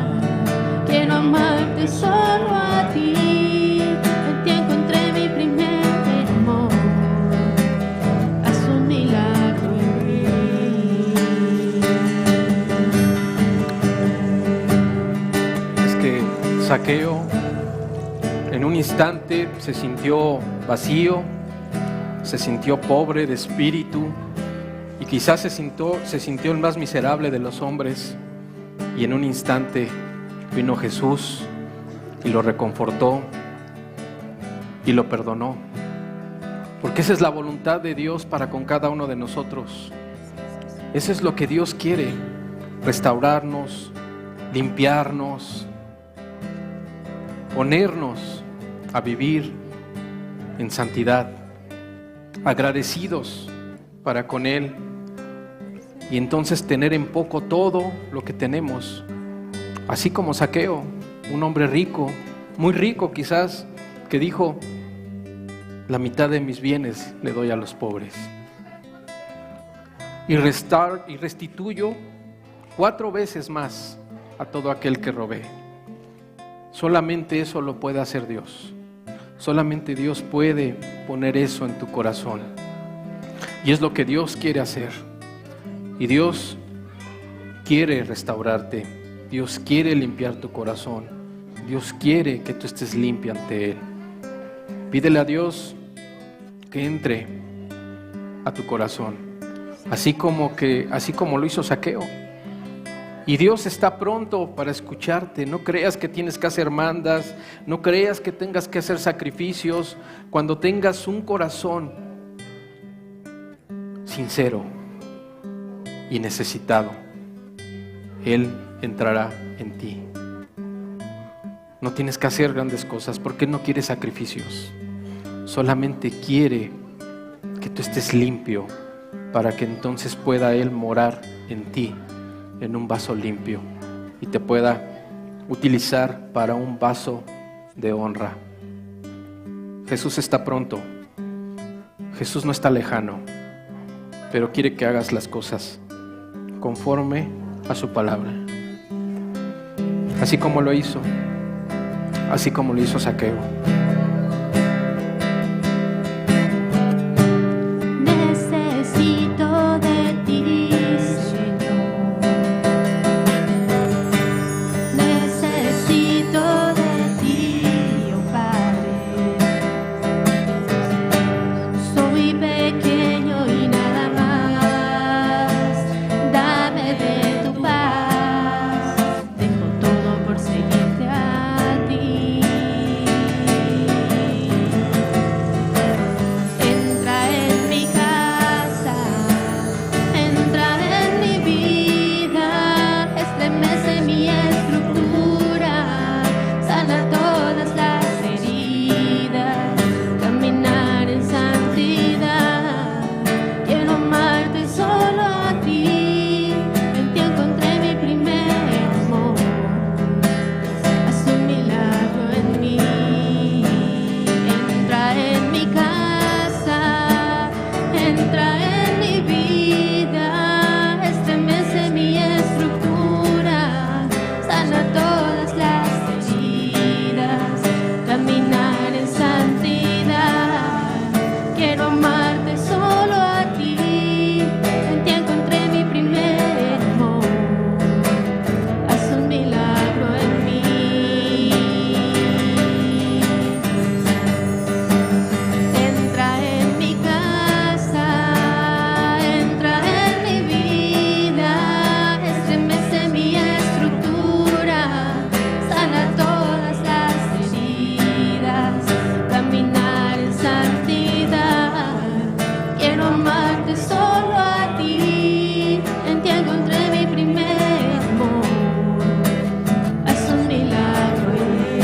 Quiero amarte solo a ti, en ti encontré mi primer amor, haz un milagro en mí. Es que Zaqueo en un instante se sintió vacío, se sintió pobre de espíritu y quizás se sintió el más miserable de los hombres, y en un instante vino Jesús y lo reconfortó y lo perdonó, porque esa es la voluntad de Dios para con cada uno de nosotros. Eso es lo que Dios quiere: restaurarnos, limpiarnos, ponernos a vivir en santidad, agradecidos para con Él, y entonces tener en poco todo lo que tenemos, así como Zaqueo, un hombre rico, muy rico quizás, que dijo: la mitad de mis bienes le doy a los pobres, y restituyo 4 veces más a todo aquel que robé. Solamente eso lo puede hacer Dios. Solamente Dios puede poner eso en tu corazón, y es lo que Dios quiere hacer. Y Dios quiere restaurarte, Dios quiere limpiar tu corazón, Dios quiere que tú estés limpio ante Él. Pídele a Dios que entre a tu corazón, así como lo hizo Zaqueo. Y Dios está pronto para escucharte. No creas que tienes que hacer mandas, no creas que tengas que hacer sacrificios. Cuando tengas un corazón sincero y necesitado, Él entrará en ti. No tienes que hacer grandes cosas, porque Él no quiere sacrificios. Solamente quiere que tú estés limpio, para que entonces pueda Él morar en ti, en un vaso limpio, y te pueda utilizar para un vaso de honra. Jesús está pronto. Jesús no está lejano, pero quiere que hagas las cosas conforme a su palabra, así como lo hizo Zaqueo. Necesito de ti, Señor. Necesito de ti, oh Padre. Soy pequeño y nada más. Dame de tu paz. Dejo todo por seguirte a ti. Entra en mi casa, entra en mi vida, estremece mi estructura, sana todas las heridas, caminar en santidad. Quiero amarte solo a ti, en ti encontré mi primer amor. Haz un milagro en mí. Entra en mi casa, entra en mi vida, estremece mi estructura, sana todas las heridas, caminar en santidad. Quiero amarte solo a ti, en ti encontré mi primer amor. Haz un milagro en mí. Entra en mi casa, entra en mi vida, estremece mi estructura, sana todas las heridas, caminar en santidad. Quiero amarte solo a ti, en ti encontré mi primer amor. Haz un milagro en mí.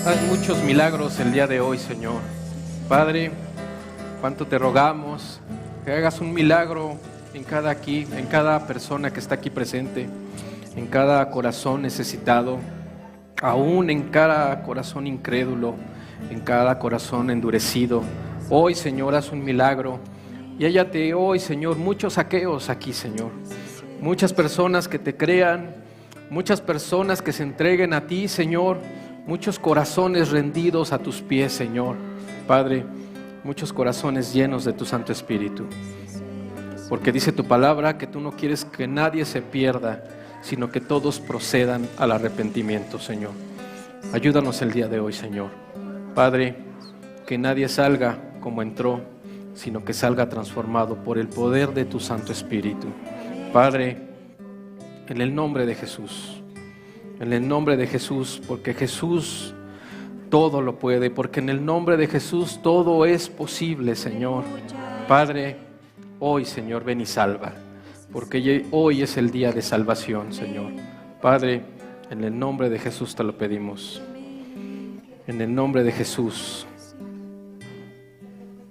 Haz muchos milagros el día de hoy, Señor. Padre, cuánto te rogamos que hagas un milagro en cada persona que está aquí presente, en cada corazón necesitado, aún en cada corazón incrédulo, en cada corazón endurecido. Hoy, Señor, haz un milagro. Y hállate hoy, Señor, muchos Zaqueos aquí, Señor. Muchas personas que te crean, muchas personas que se entreguen a ti, Señor. Muchos corazones rendidos a tus pies, Señor. Padre, muchos corazones llenos de tu Santo Espíritu. Porque dice tu palabra que tú no quieres que nadie se pierda, sino que todos procedan al arrepentimiento, Señor. Ayúdanos el día de hoy, Señor. Padre, que nadie salga como entró, sino que salga transformado por el poder de tu Santo Espíritu. Padre, en el nombre de Jesús. En el nombre de Jesús, porque Jesús todo lo puede, porque en el nombre de Jesús todo es posible, Señor. Padre, hoy, Señor, ven y salva, porque hoy es el día de salvación, Señor. Padre, en el nombre de Jesús te lo pedimos. En el nombre de Jesús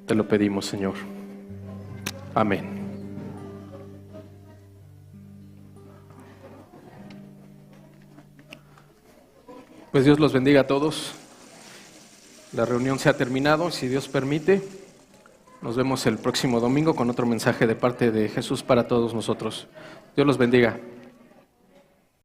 te lo pedimos, Señor. Amén. Pues Dios los bendiga a todos. La reunión se ha terminado, si Dios permite. Nos vemos el próximo domingo con otro mensaje de parte de Jesús para todos nosotros. Dios los bendiga.